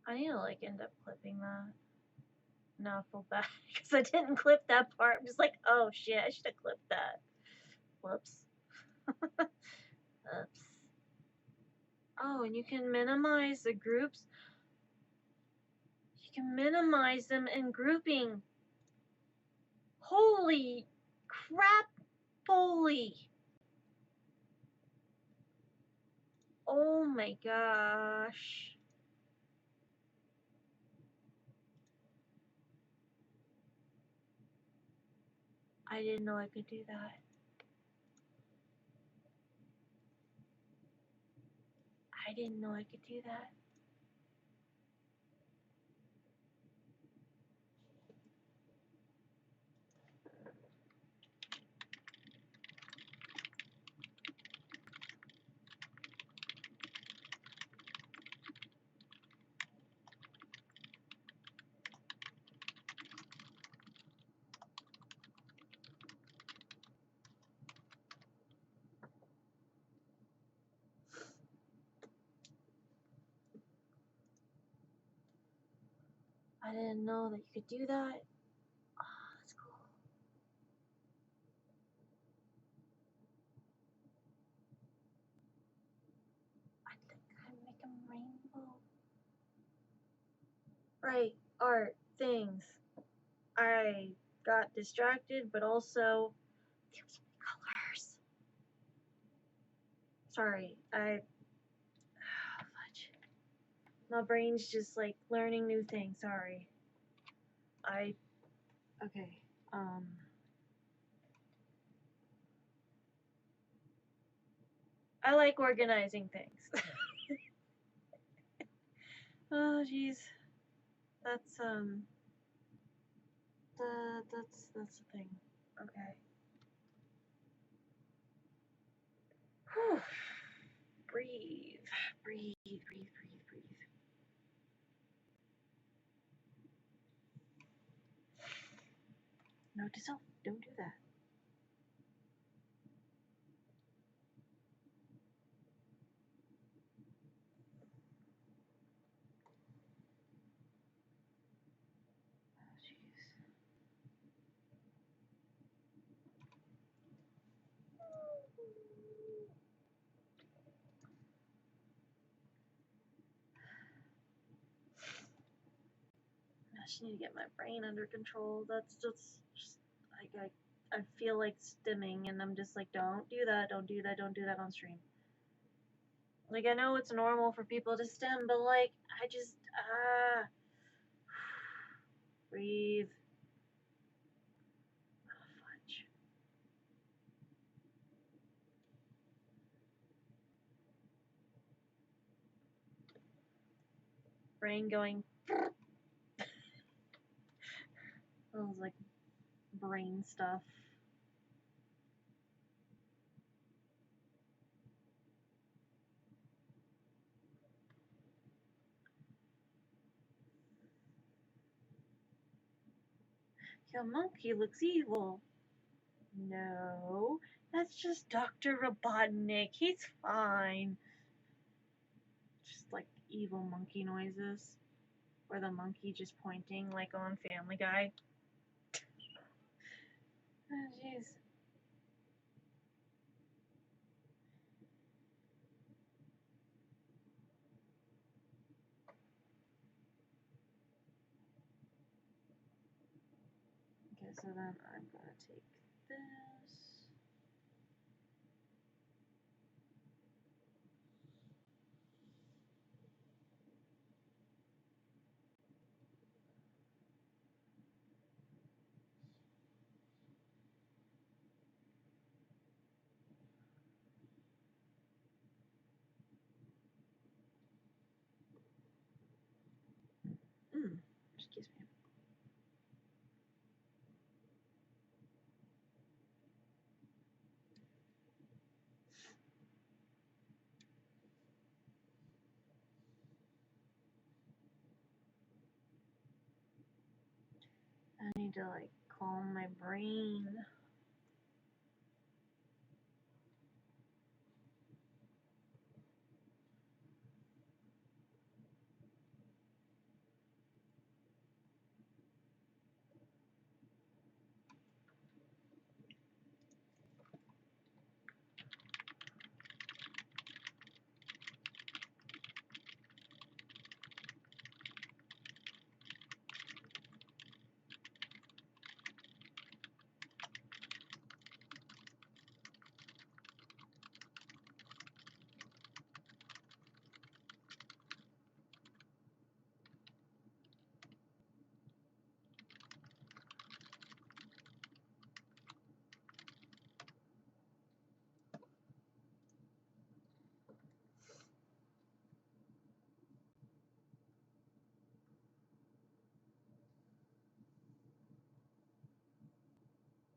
I need to like end up clipping that. Now I feel bad because I didn't clip that part. I'm just like, oh shit, I should have clipped that. Whoops. Oops. Oh, and you can minimize the groups. You can minimize them in grouping. Holy crap, holy. Oh my gosh. I didn't know I could do that. I didn't know I could do that. I didn't know that you could do that. Oh, that's cool. I think I make them rainbow. Right, art, things. I got distracted, but also there's colors. Sorry, fudge. My brain's just like learning new things. Sorry. Okay. I like organizing things. Oh, jeez. That's that's the thing. Okay. Whew. Breathe, breathe, breathe, breathe, breathe. Note to self, don't do that. Oh, jeez. I just need to get my brain under control. That's just like I feel like stimming, and I'm just like, don't do that, don't do that, don't do that on stream. Like, I know it's normal for people to stim, but like, I just breathe. Oh, fudge. Brain going. It was like brain stuff. Your monkey looks evil. No, that's just Dr. Robotnik. He's fine. Just like evil monkey noises. Or the monkey just pointing like on Family Guy. Oh, jeez. Okay, so then I'm gonna take this. I need to like calm my brain.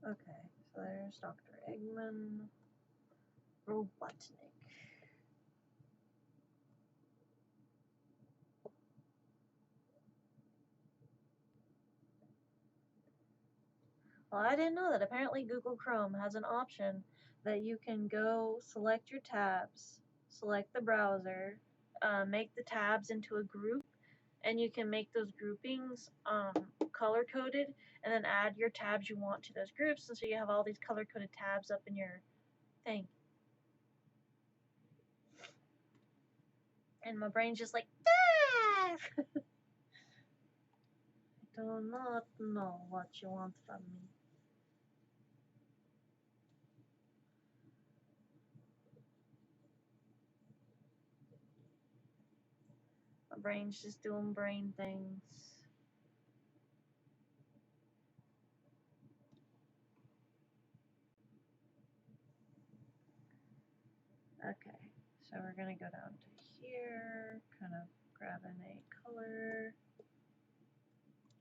Okay, so there's Dr. Eggman, Robotnik. Well, I didn't know that. Apparently Google Chrome has an option that you can go select your tabs, select the browser, make the tabs into a group, and you can make those groupings color-coded, and then add your tabs you want to those groups, and so you have all these color-coded tabs up in your thing. And my brain's just like, ah! I do not know what you want from me. My brain's just doing brain things. Okay, so we're gonna go down to here, kind of grabbing a color,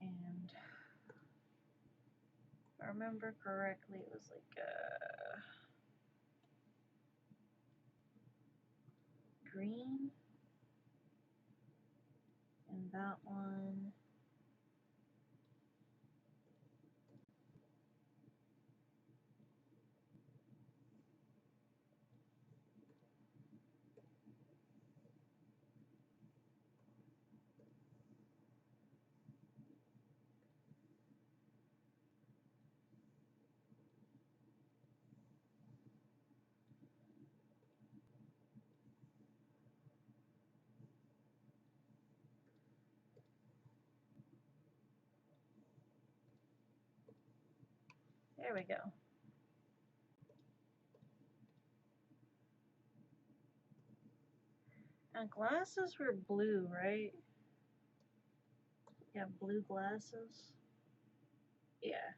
and if I remember correctly, it was like green, and that one. There we go. And glasses were blue, right? Yeah, blue glasses. Yeah.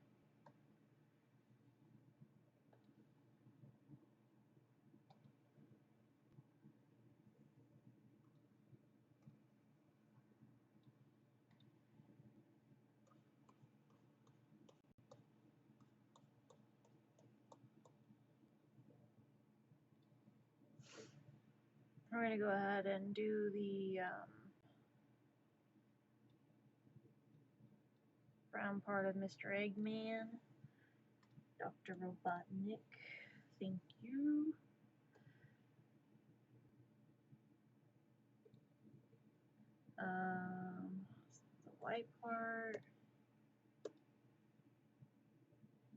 We're gonna go ahead and do the brown part of Mr. Eggman. Dr. Robotnik, thank you. The white part.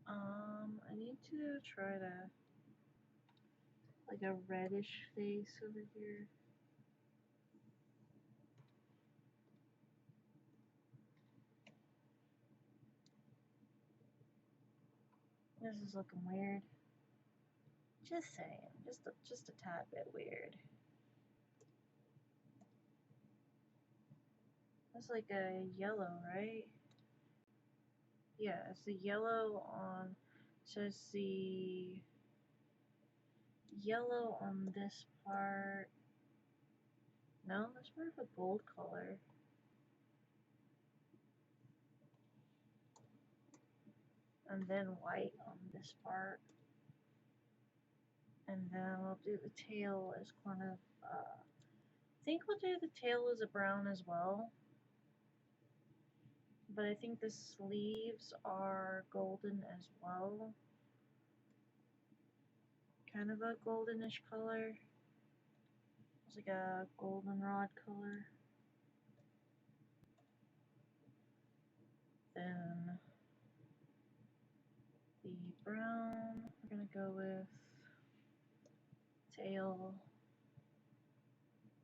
I need to try to like a reddish face over here. This is looking weird. Just saying, just a tad bit weird. That's like a yellow, right? Yeah, it's the yellow on, so it's the yellow on this part. No, that's more of a gold color. And then white on this part. And then we'll do the tail as kind of, I think we'll do the tail as a brown as well. but I think the sleeves are golden as well. Kind of a goldenish color. It's like a goldenrod color. Then the brown, we're gonna go with tail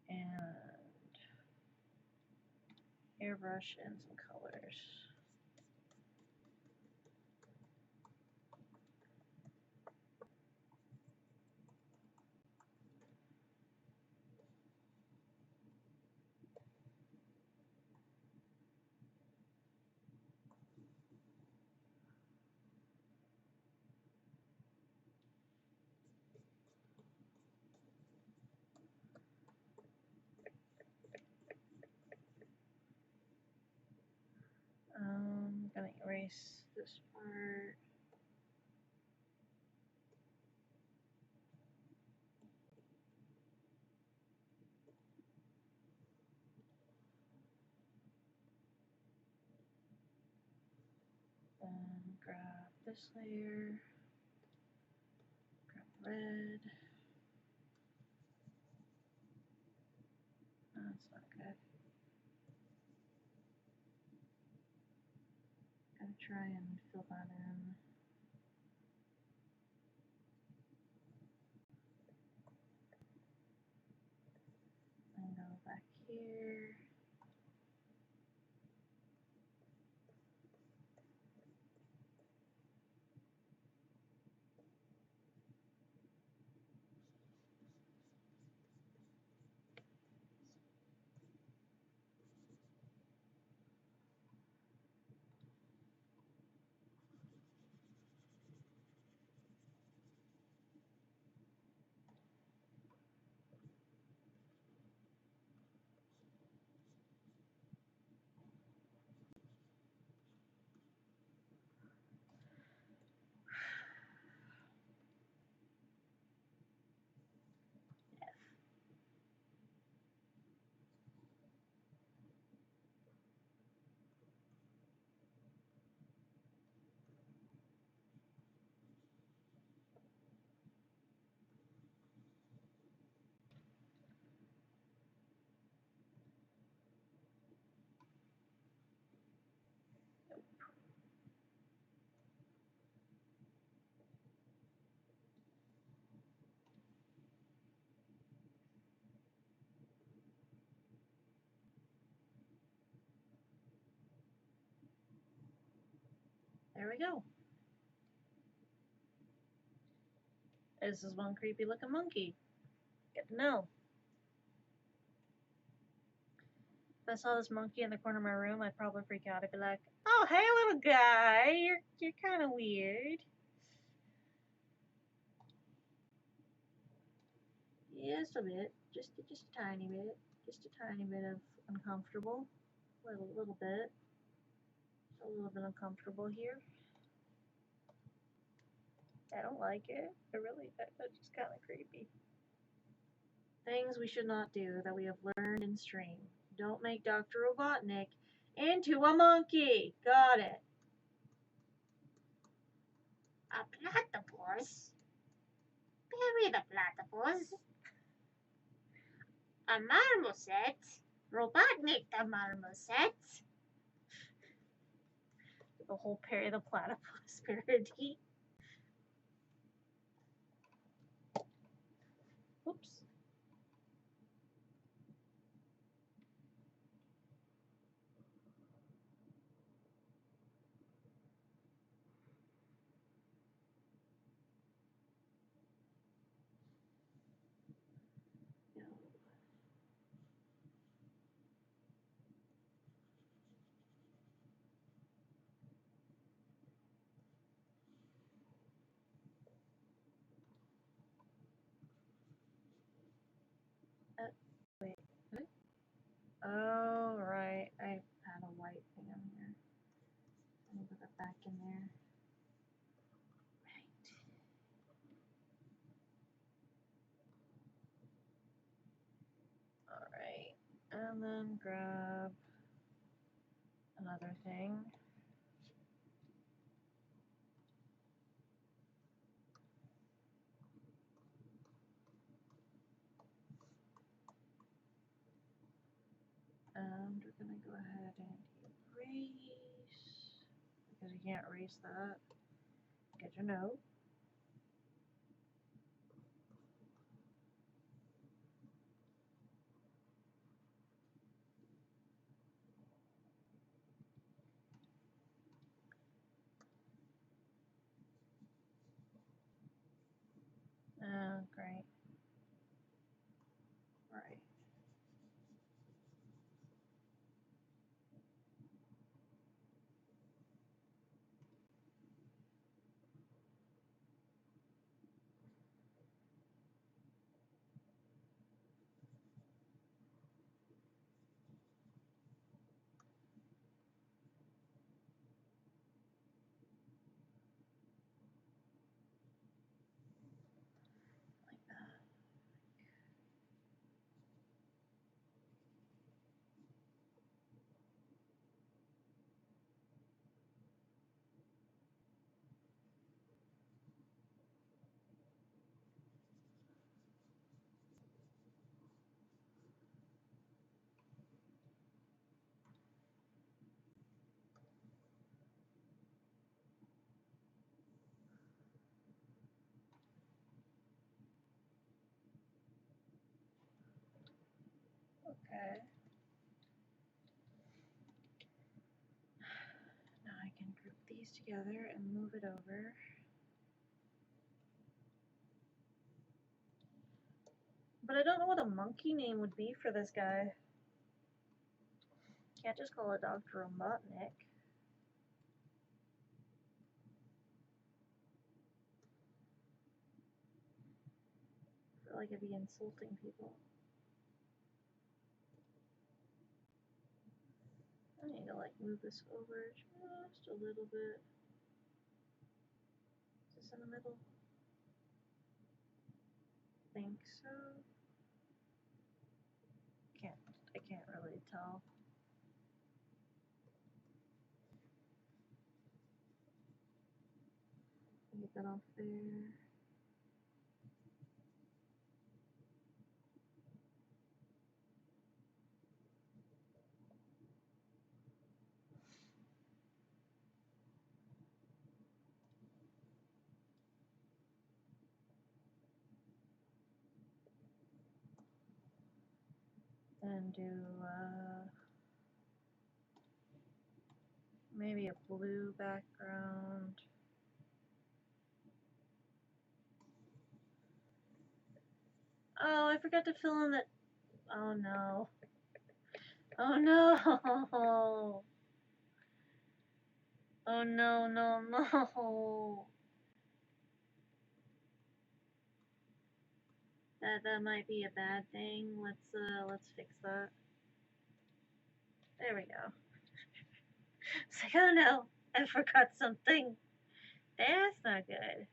and airbrush and some colors. I'm gonna erase this part. Then grab this layer, grab red. Oh, that's not good. Gotta try and fill that in. And go back here. There we go. This is one creepy looking monkey. Good to know. If I saw this monkey in the corner of my room, I'd probably freak out. I'd be like, "Oh, hey, little guy, you're kind of weird." Just a bit, just a tiny bit, just a tiny bit of uncomfortable, little bit, a little bit uncomfortable here. I don't like it. That's just kind of creepy. Things we should not do that we have learned in stream. Don't make Dr. Robotnik into a monkey. Got it. A platypus? Bury the platypus. A marmoset? Robotnik the marmoset? The whole Perry the Platypus parody. Oops. Wait. Oh, right. I had a white thing on here. Let me put that back in there. Right. Alright. And then grab another thing. And we're gonna go ahead and erase, because you can't erase that. Get your note. Oh, great. Right. Like that. Okay. Now I can group these together and move it over. But I don't know what a monkey name would be for this guy. Can't just call it Dr. Robotnik. I feel like it'd be insulting people. I need to like move this over just a little bit. Is this in the middle? Think so. I can't really tell. Get that off there. And do maybe a blue background. Oh, I forgot to fill in that. Oh no. Oh no. Oh no, no, no. That might be a bad thing. Let's fix that. There we go. It's like, oh no, I forgot something. That's not good.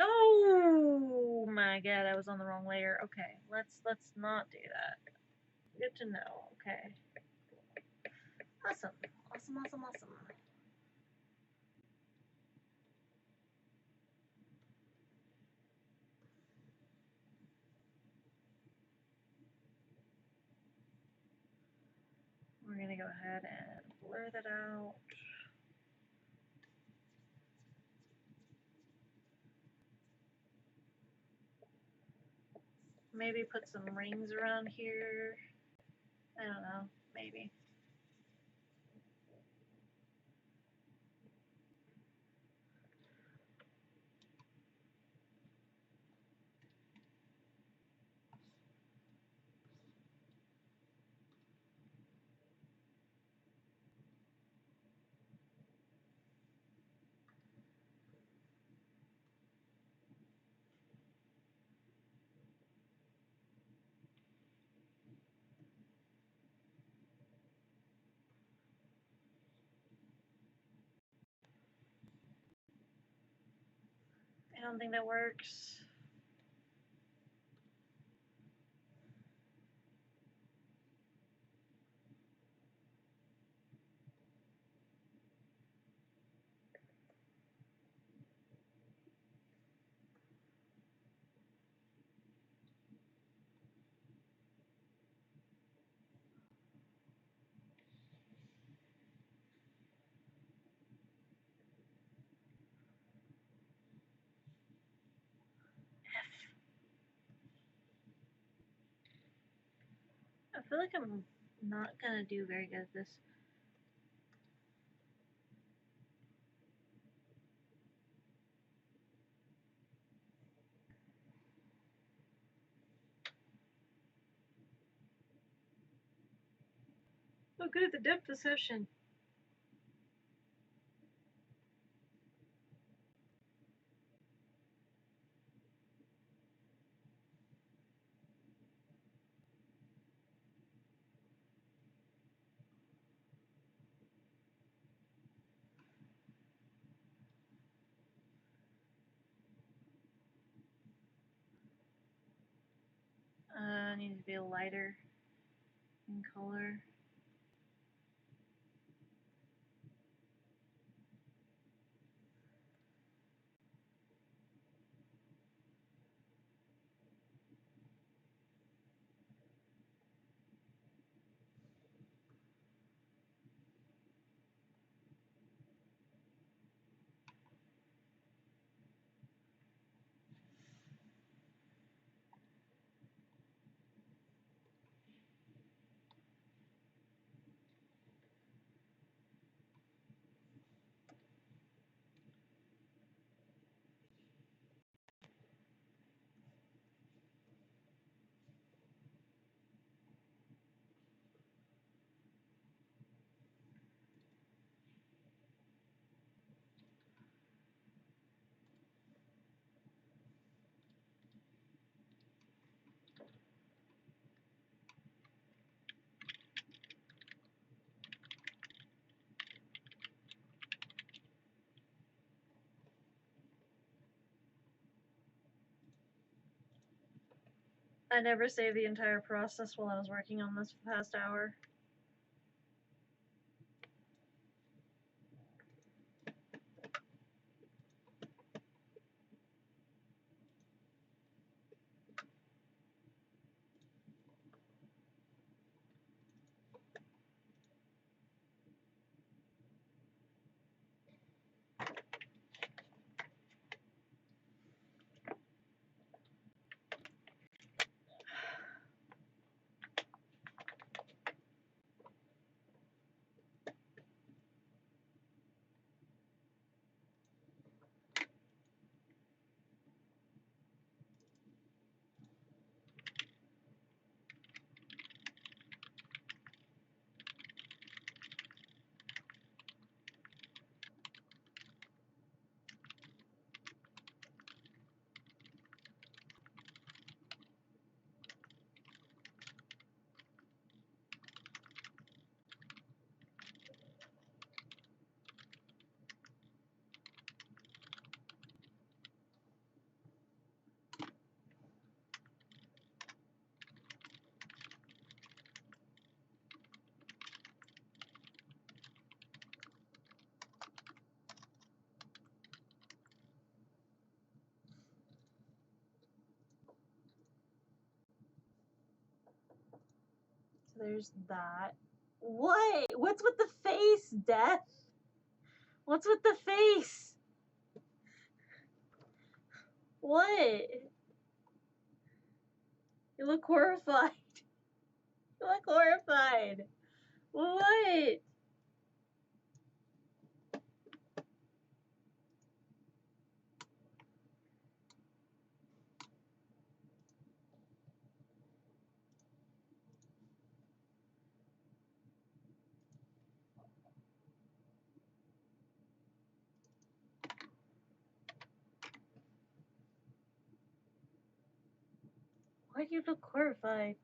Oh my god, I was on the wrong layer. Okay, let's not do that. Good to know. Okay. Awesome. Awesome, awesome, awesome. We're gonna go ahead and blur that out. Maybe put some rings around here. I don't know, maybe. I don't think that works. feel like I'm not gonna do very good at this. Oh, good at the depth perception. Needs to be lighter in color. I never saved the entire process while I was working on this past hour. So there's that. What? What's with the face, Death? What's with the face? What? You look horrified. You look horrified. What? Why do you look horrified?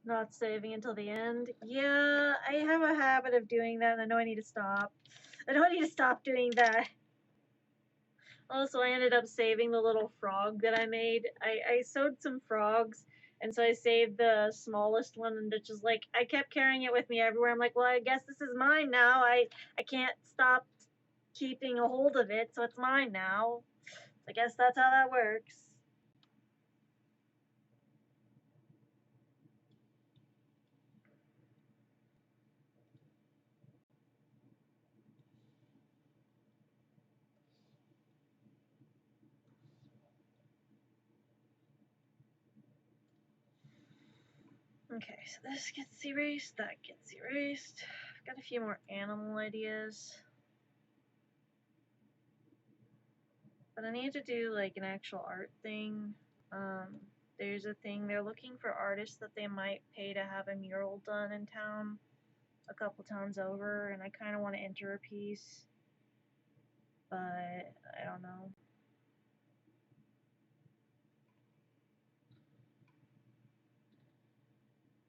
Not saving until the end. Yeah, I have a habit of doing that, and I know I need to stop. I know I need to stop doing that. Also, I ended up saving the little frog that I made. I sewed some frogs, and so I saved the smallest one, and it's just like, I kept carrying it with me everywhere. I'm like, well, I guess this is mine now. I can't stop keeping a hold of it, so it's mine now. I guess that's how that works. Okay, so this gets erased, that gets erased. I've got a few more animal ideas. But I need to do like an actual art thing. There's a thing, they're looking for artists that they might pay to have a mural done in town a couple towns over, and I kind of want to enter a piece, but I don't know.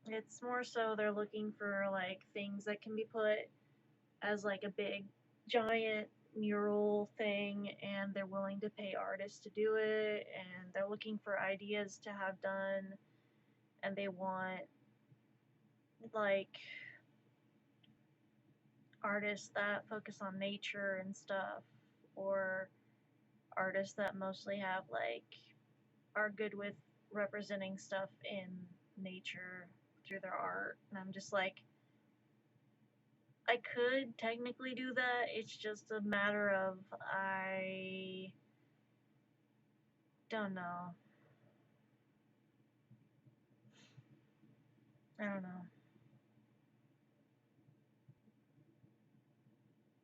It's more so they're looking for like things that can be put as like a big giant mural thing, and they're willing to pay artists to do it, and they're looking for ideas to have done, and they want like artists that focus on nature and stuff, or artists that mostly have like are good with representing stuff in nature through their art. And I'm just like, I could technically do that. It's just a matter of I don't know. I don't know.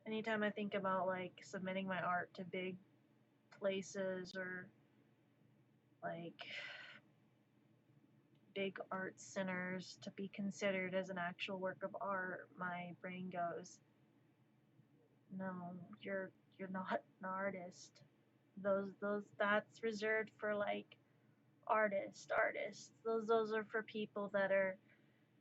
Anytime I think about like submitting my art to big places or like big art centers to be considered as an actual work of art, my brain goes, no, you're not an artist. Those that's reserved for like artists. Those are for people that are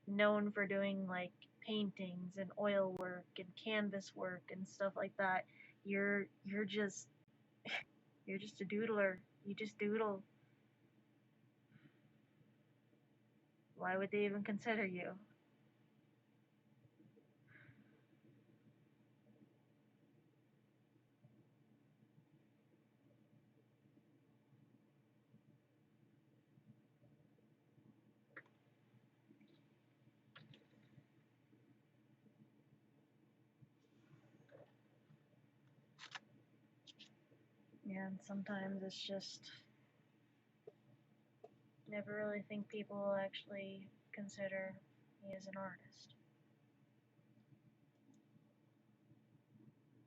known for doing like paintings and oil work and canvas work and stuff like that. You're just you're just a doodler. You just doodle. Why would they even consider you? Yeah, and sometimes it's just never really think people will actually consider me as an artist.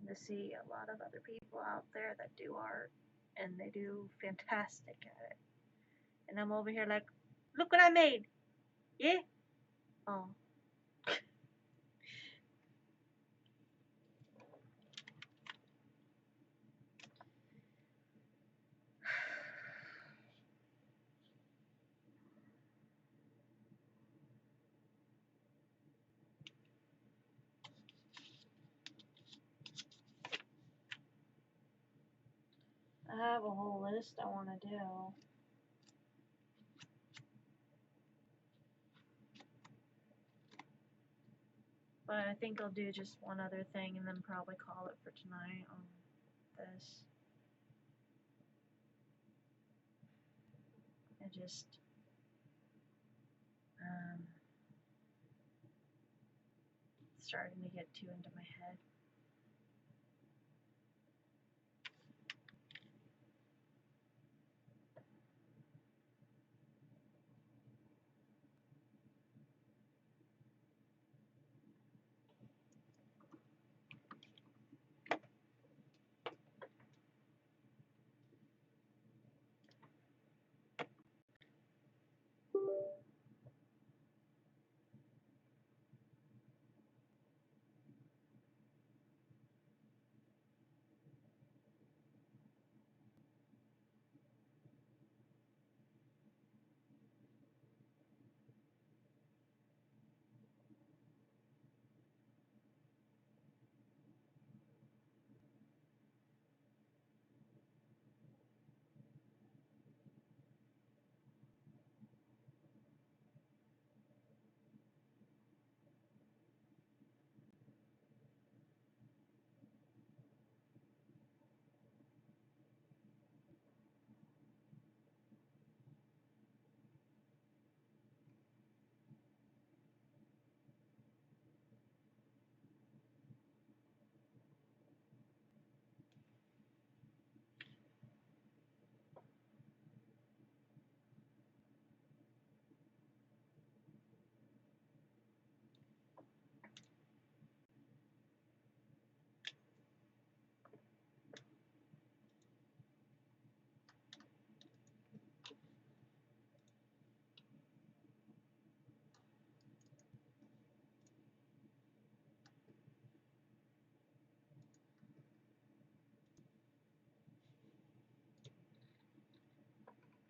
To see a lot of other people out there that do art and they do fantastic at it. And I'm over here like, look what I made. Yeah? Oh. I have a whole list I want to do. But I think I'll do just one other thing and then probably call it for tonight on this. I just starting to get too into my head.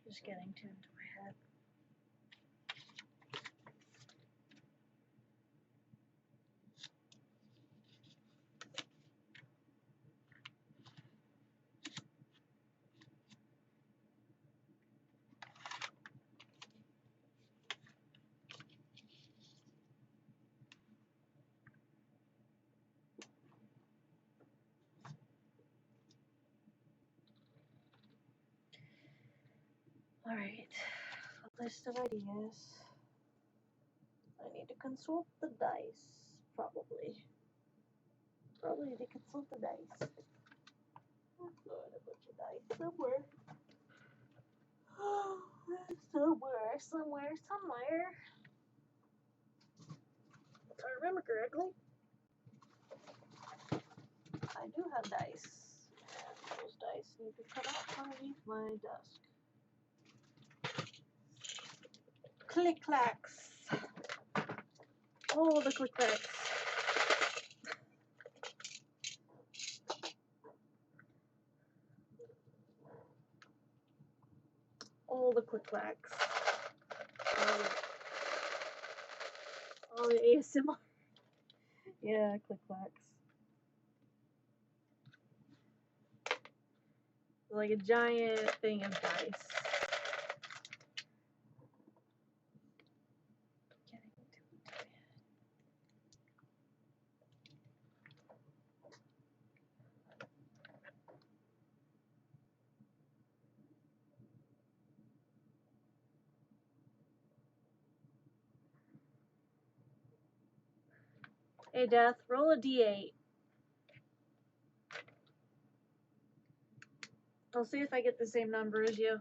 Just getting too into my head. Alright, list of ideas. I need to consult the dice, probably. Probably need to consult the dice. I've got a bunch of dice somewhere. Somewhere. If I remember correctly, I do have dice. And those dice need to cut out underneath my desk. Click clacks. Oh, the click clacks. All the click clacks. All the ASMR. Yeah, click clacks. Like a giant thing of dice. Getting into it. Hey, Death, roll a d8. I'll see if I get the same number as you.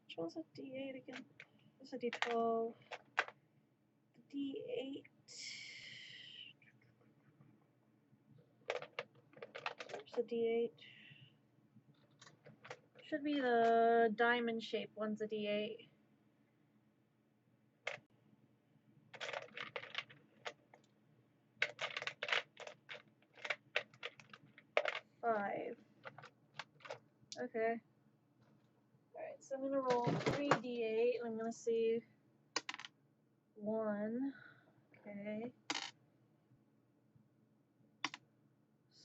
Which one's a d8 again? It's a d12. The d8. Where's the d8? Should be the diamond shaped one's a d8. Five. Okay. Alright, so I'm gonna roll 3d8 and I'm gonna see 1. Okay.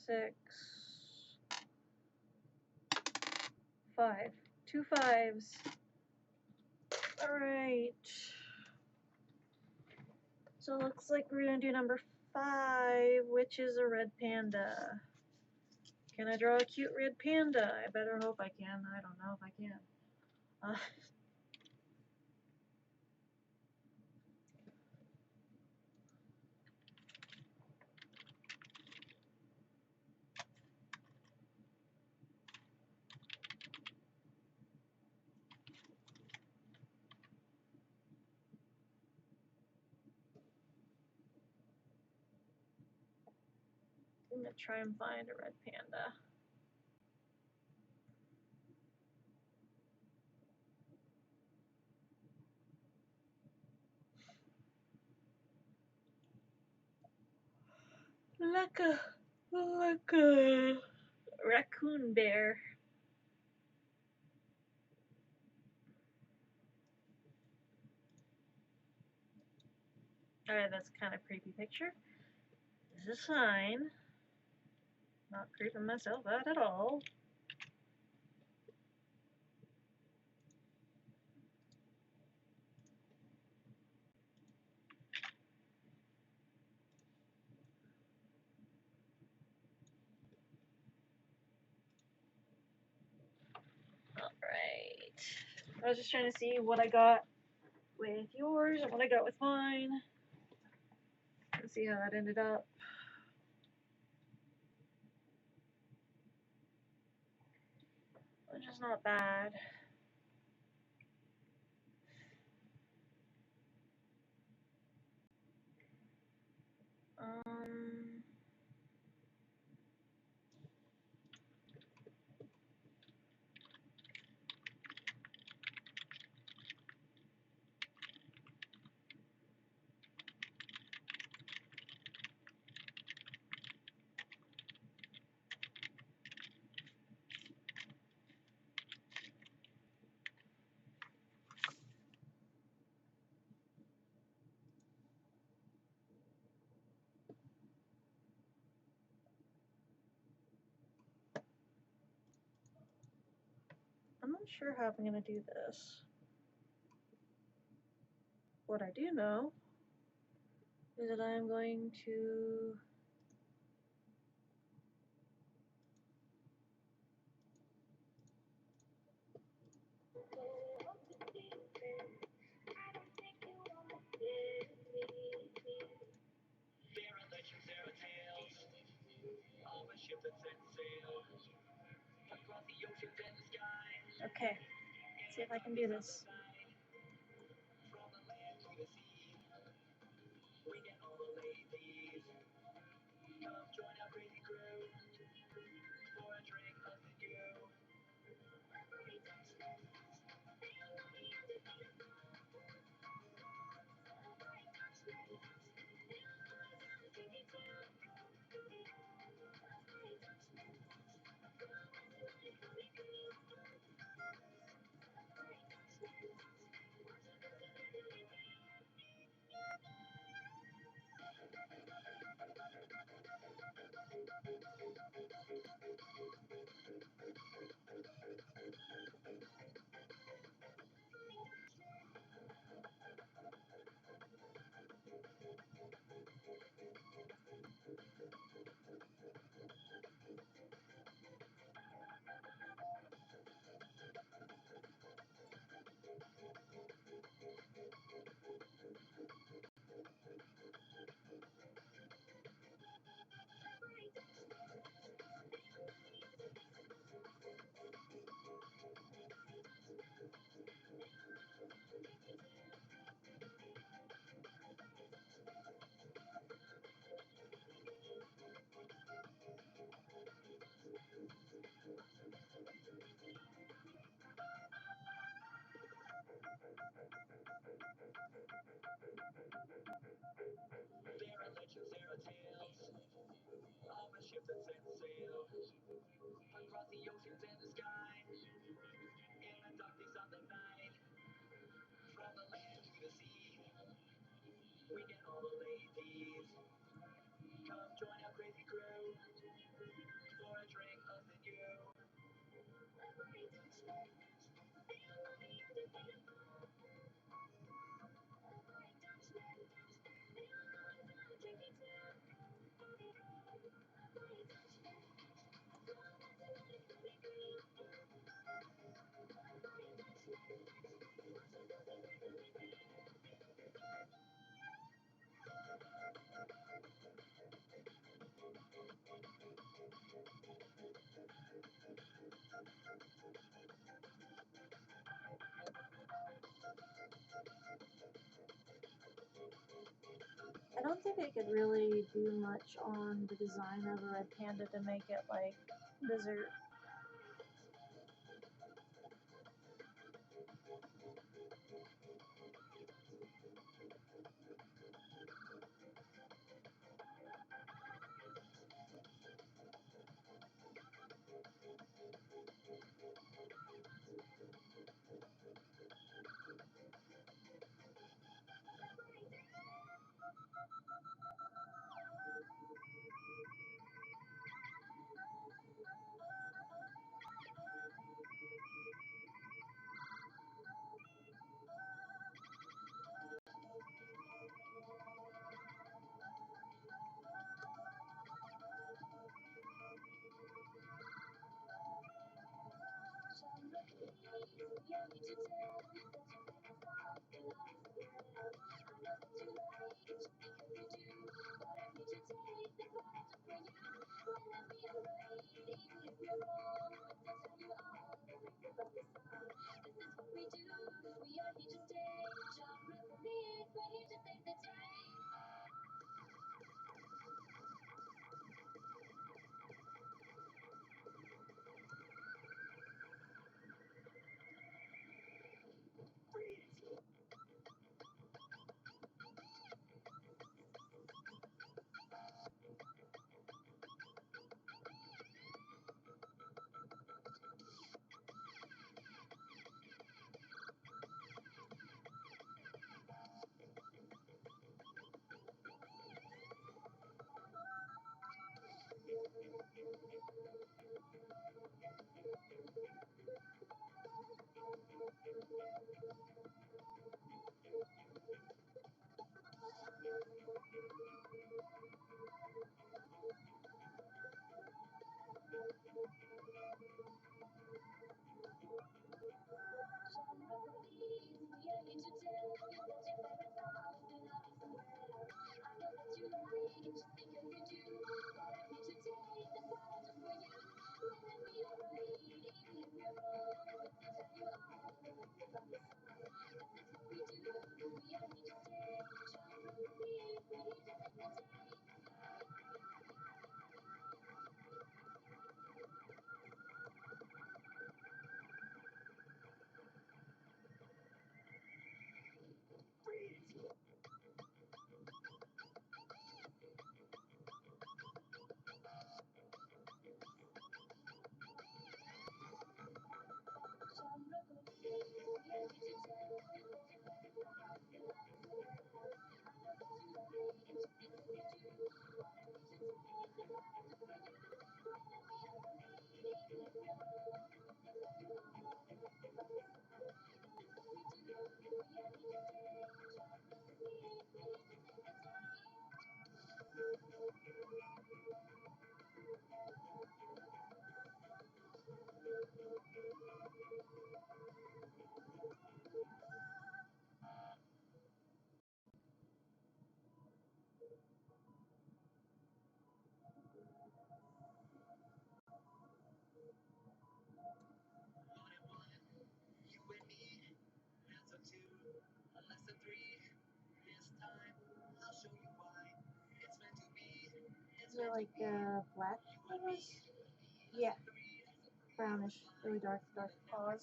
6. 5. 2 5s. Alright. So it looks like we're gonna do number 5, which is a red panda. Can I draw a cute red panda? I better hope I can. I don't know if I can. I'm gonna try and find a red panda. Like a raccoon bear. Alright, that's kind of creepy picture. This is fine. Not creeping myself out at all. Alright. I was just trying to see what I got with yours and what I got with mine. Let's see how that ended up. Which is not bad. sure how I'm gonna do this. What I do know is that I'm going to okay, see if I can do this. I don't think I could really do much on the design of a red panda to make it like dessert. Is it like black paws? Yeah, brownish, really dark, dark paws.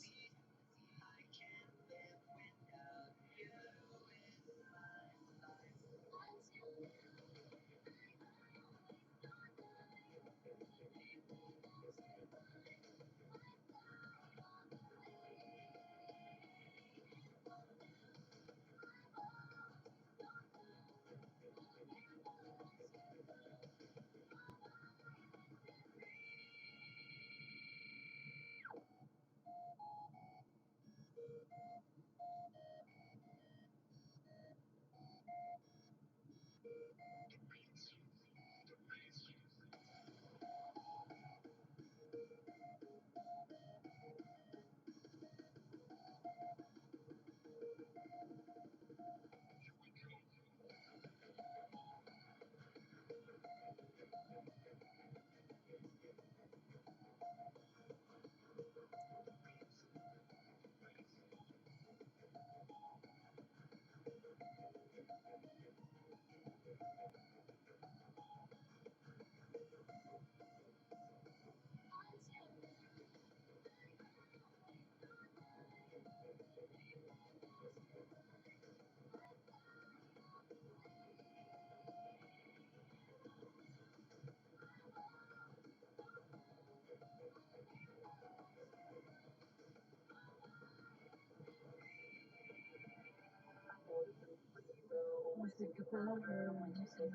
I think about her when you say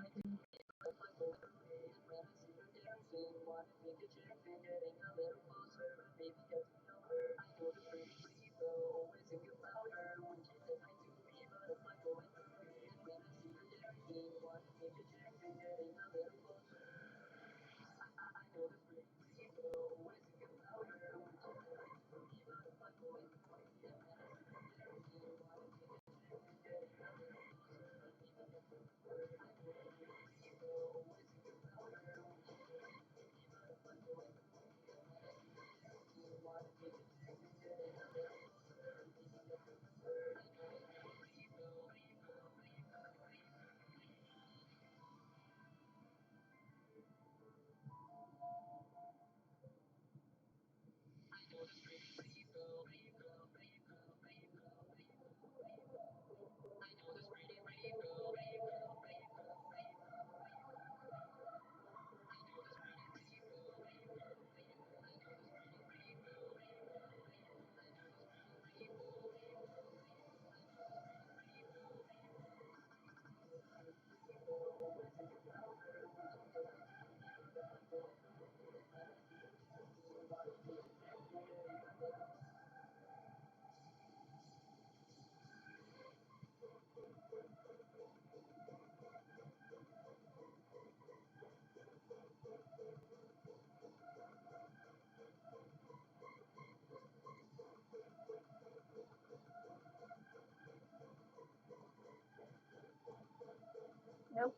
nope,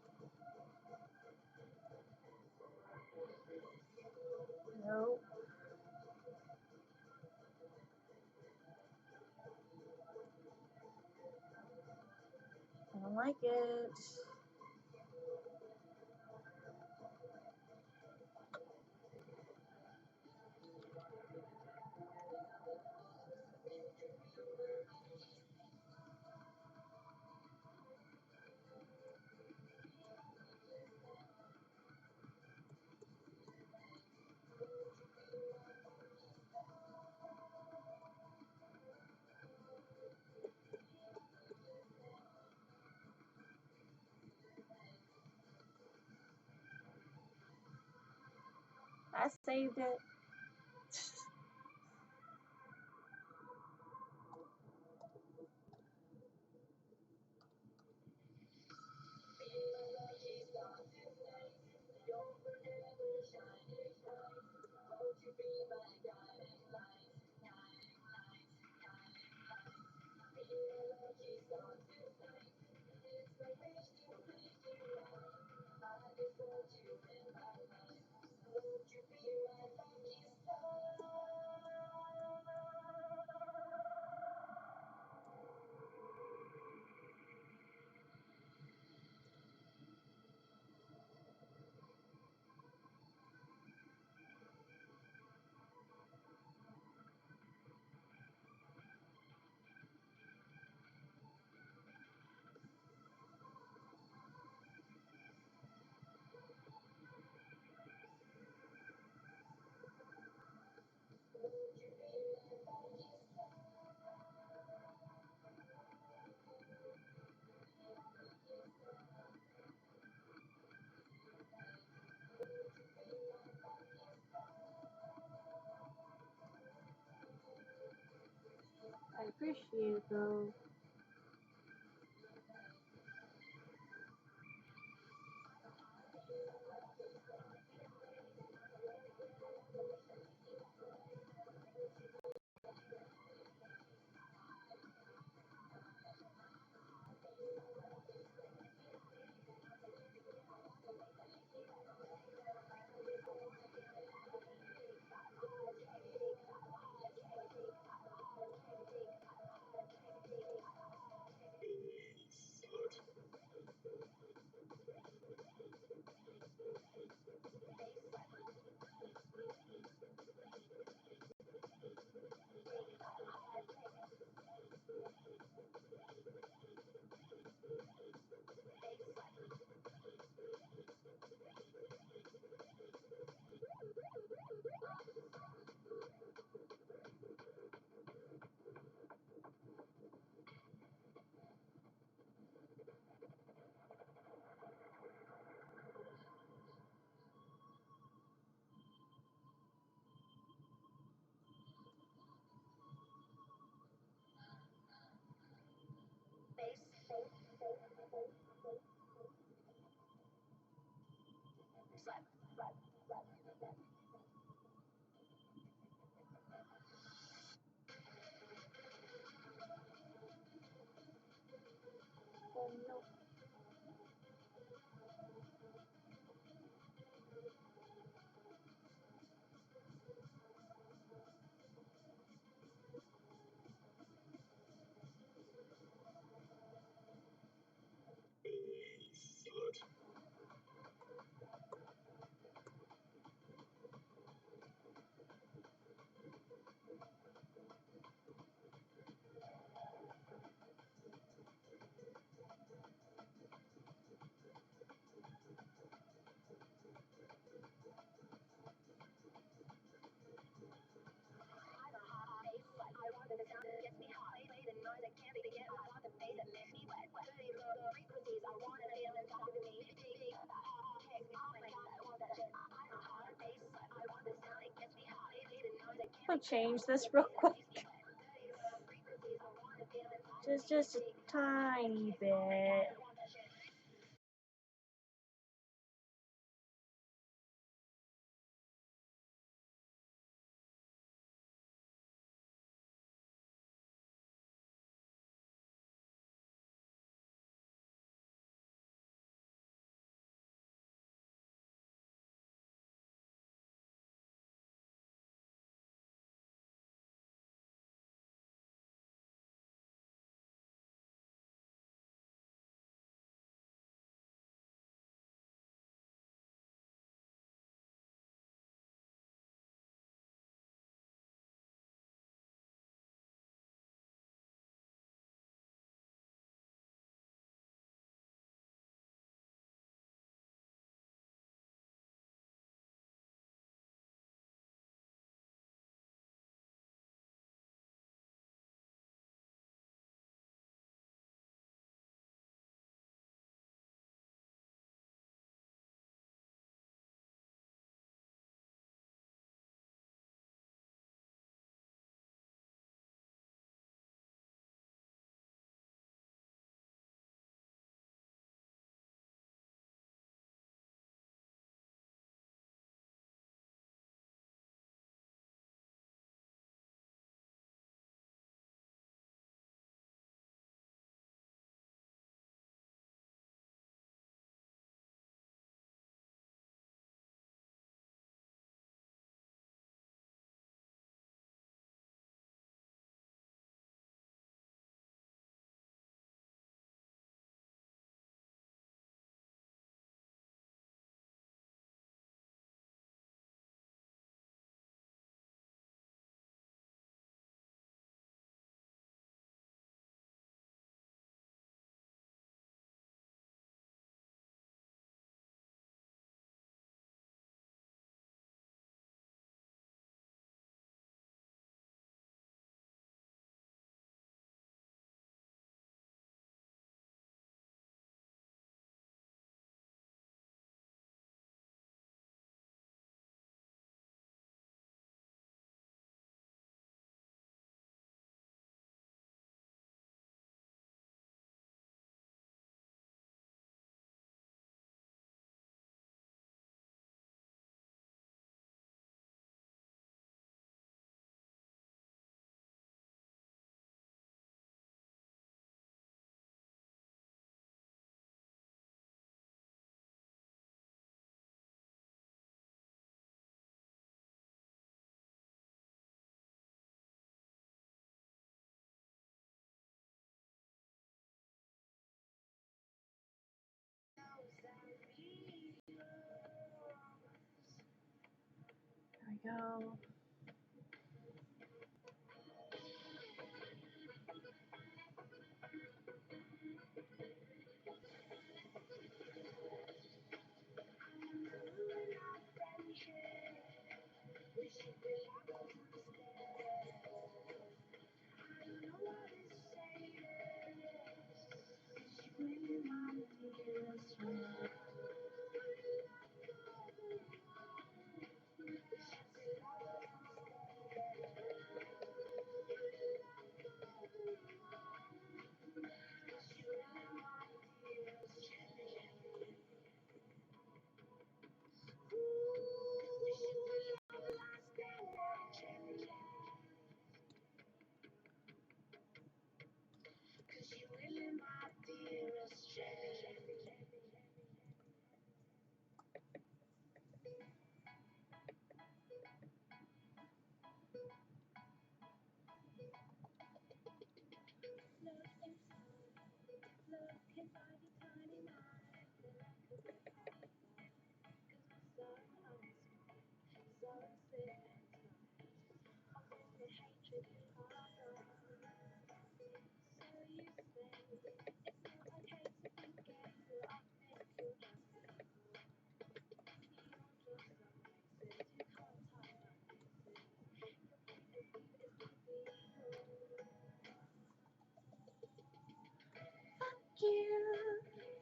nope, I don't like it. I saved it. I appreciate it though. Oh no. I'll change this real quick. Just a tiny bit. go.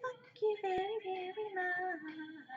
Fuck you very, very much.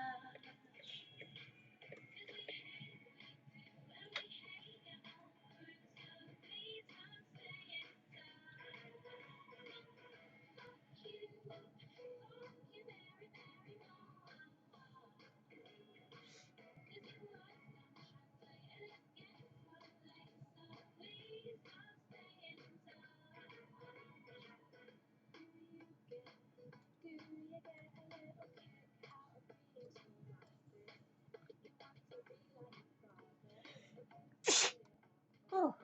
Oh.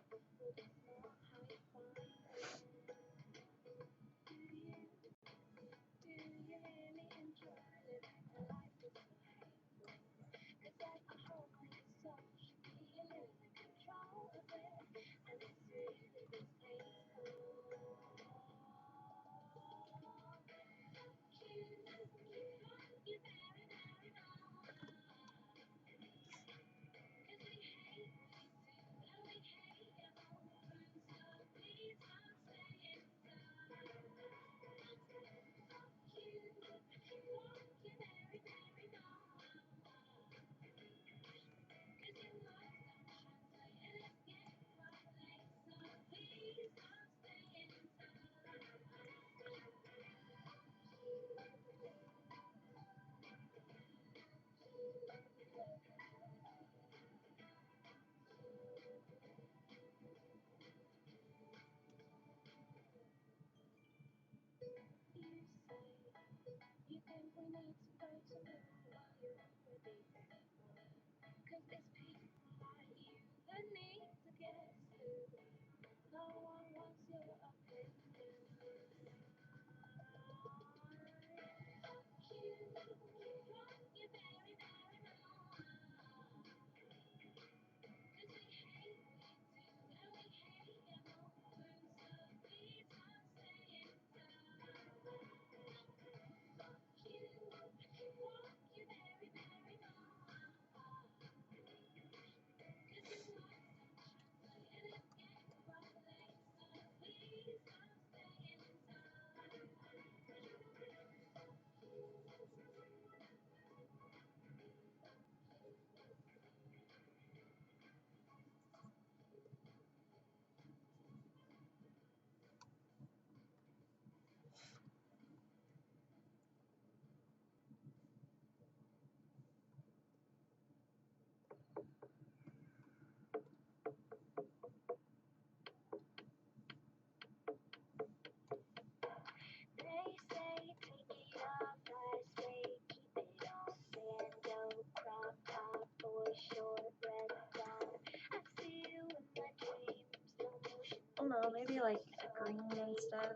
Oh no, maybe like green instead.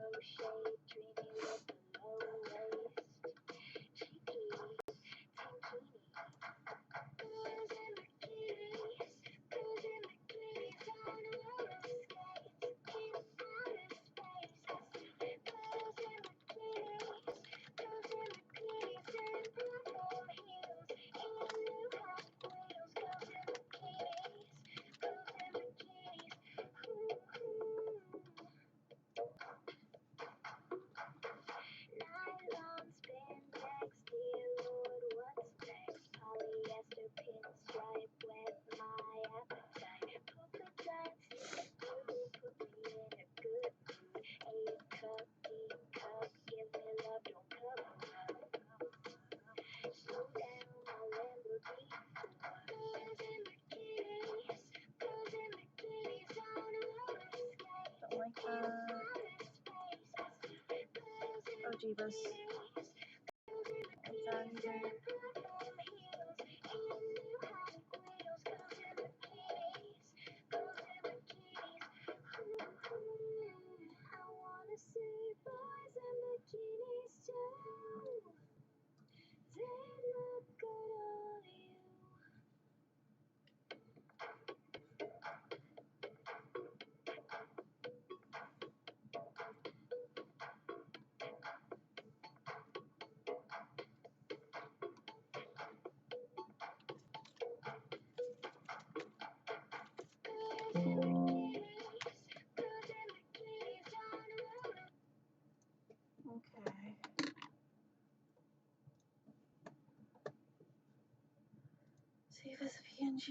Jeebus. What's that either? Okay. Save as a PNG.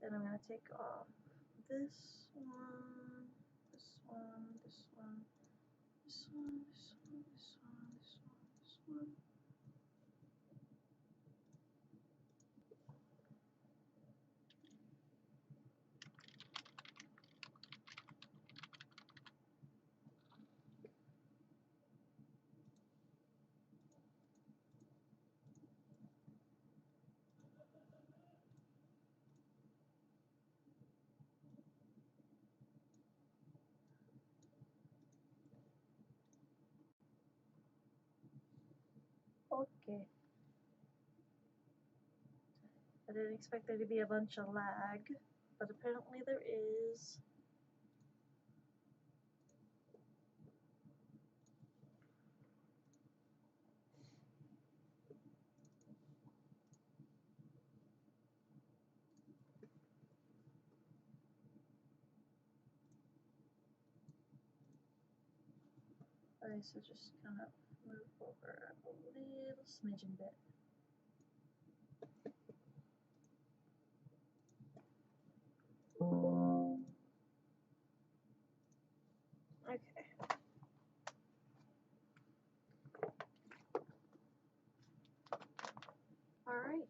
Then I'm gonna take off this one, this one, this one, this one, this one, this one, this one, this one. Okay. I didn't expect there to be a bunch of lag, but apparently there is. Okay, so just kind of move over a little smidgen bit. Okay. Alright.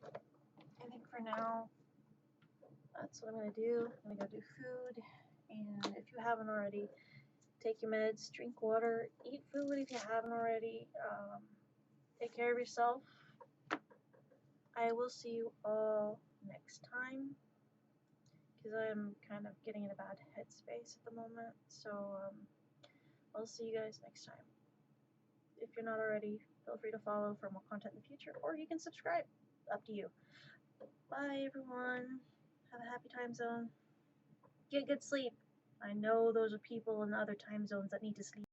I think for now, that's what I'm going to do. I'm going to go do food. And if you haven't already, take your meds, drink water, eat food if you haven't already. Take care of yourself. I will see you all next time. Because I'm kind of getting in a bad headspace at the moment. So I'll see you guys next time. If you're not already, feel free to follow for more content in the future, or you can subscribe. Up to you. Bye, everyone. Have a happy time zone. Get good sleep. I know those are people in other time zones that need to sleep.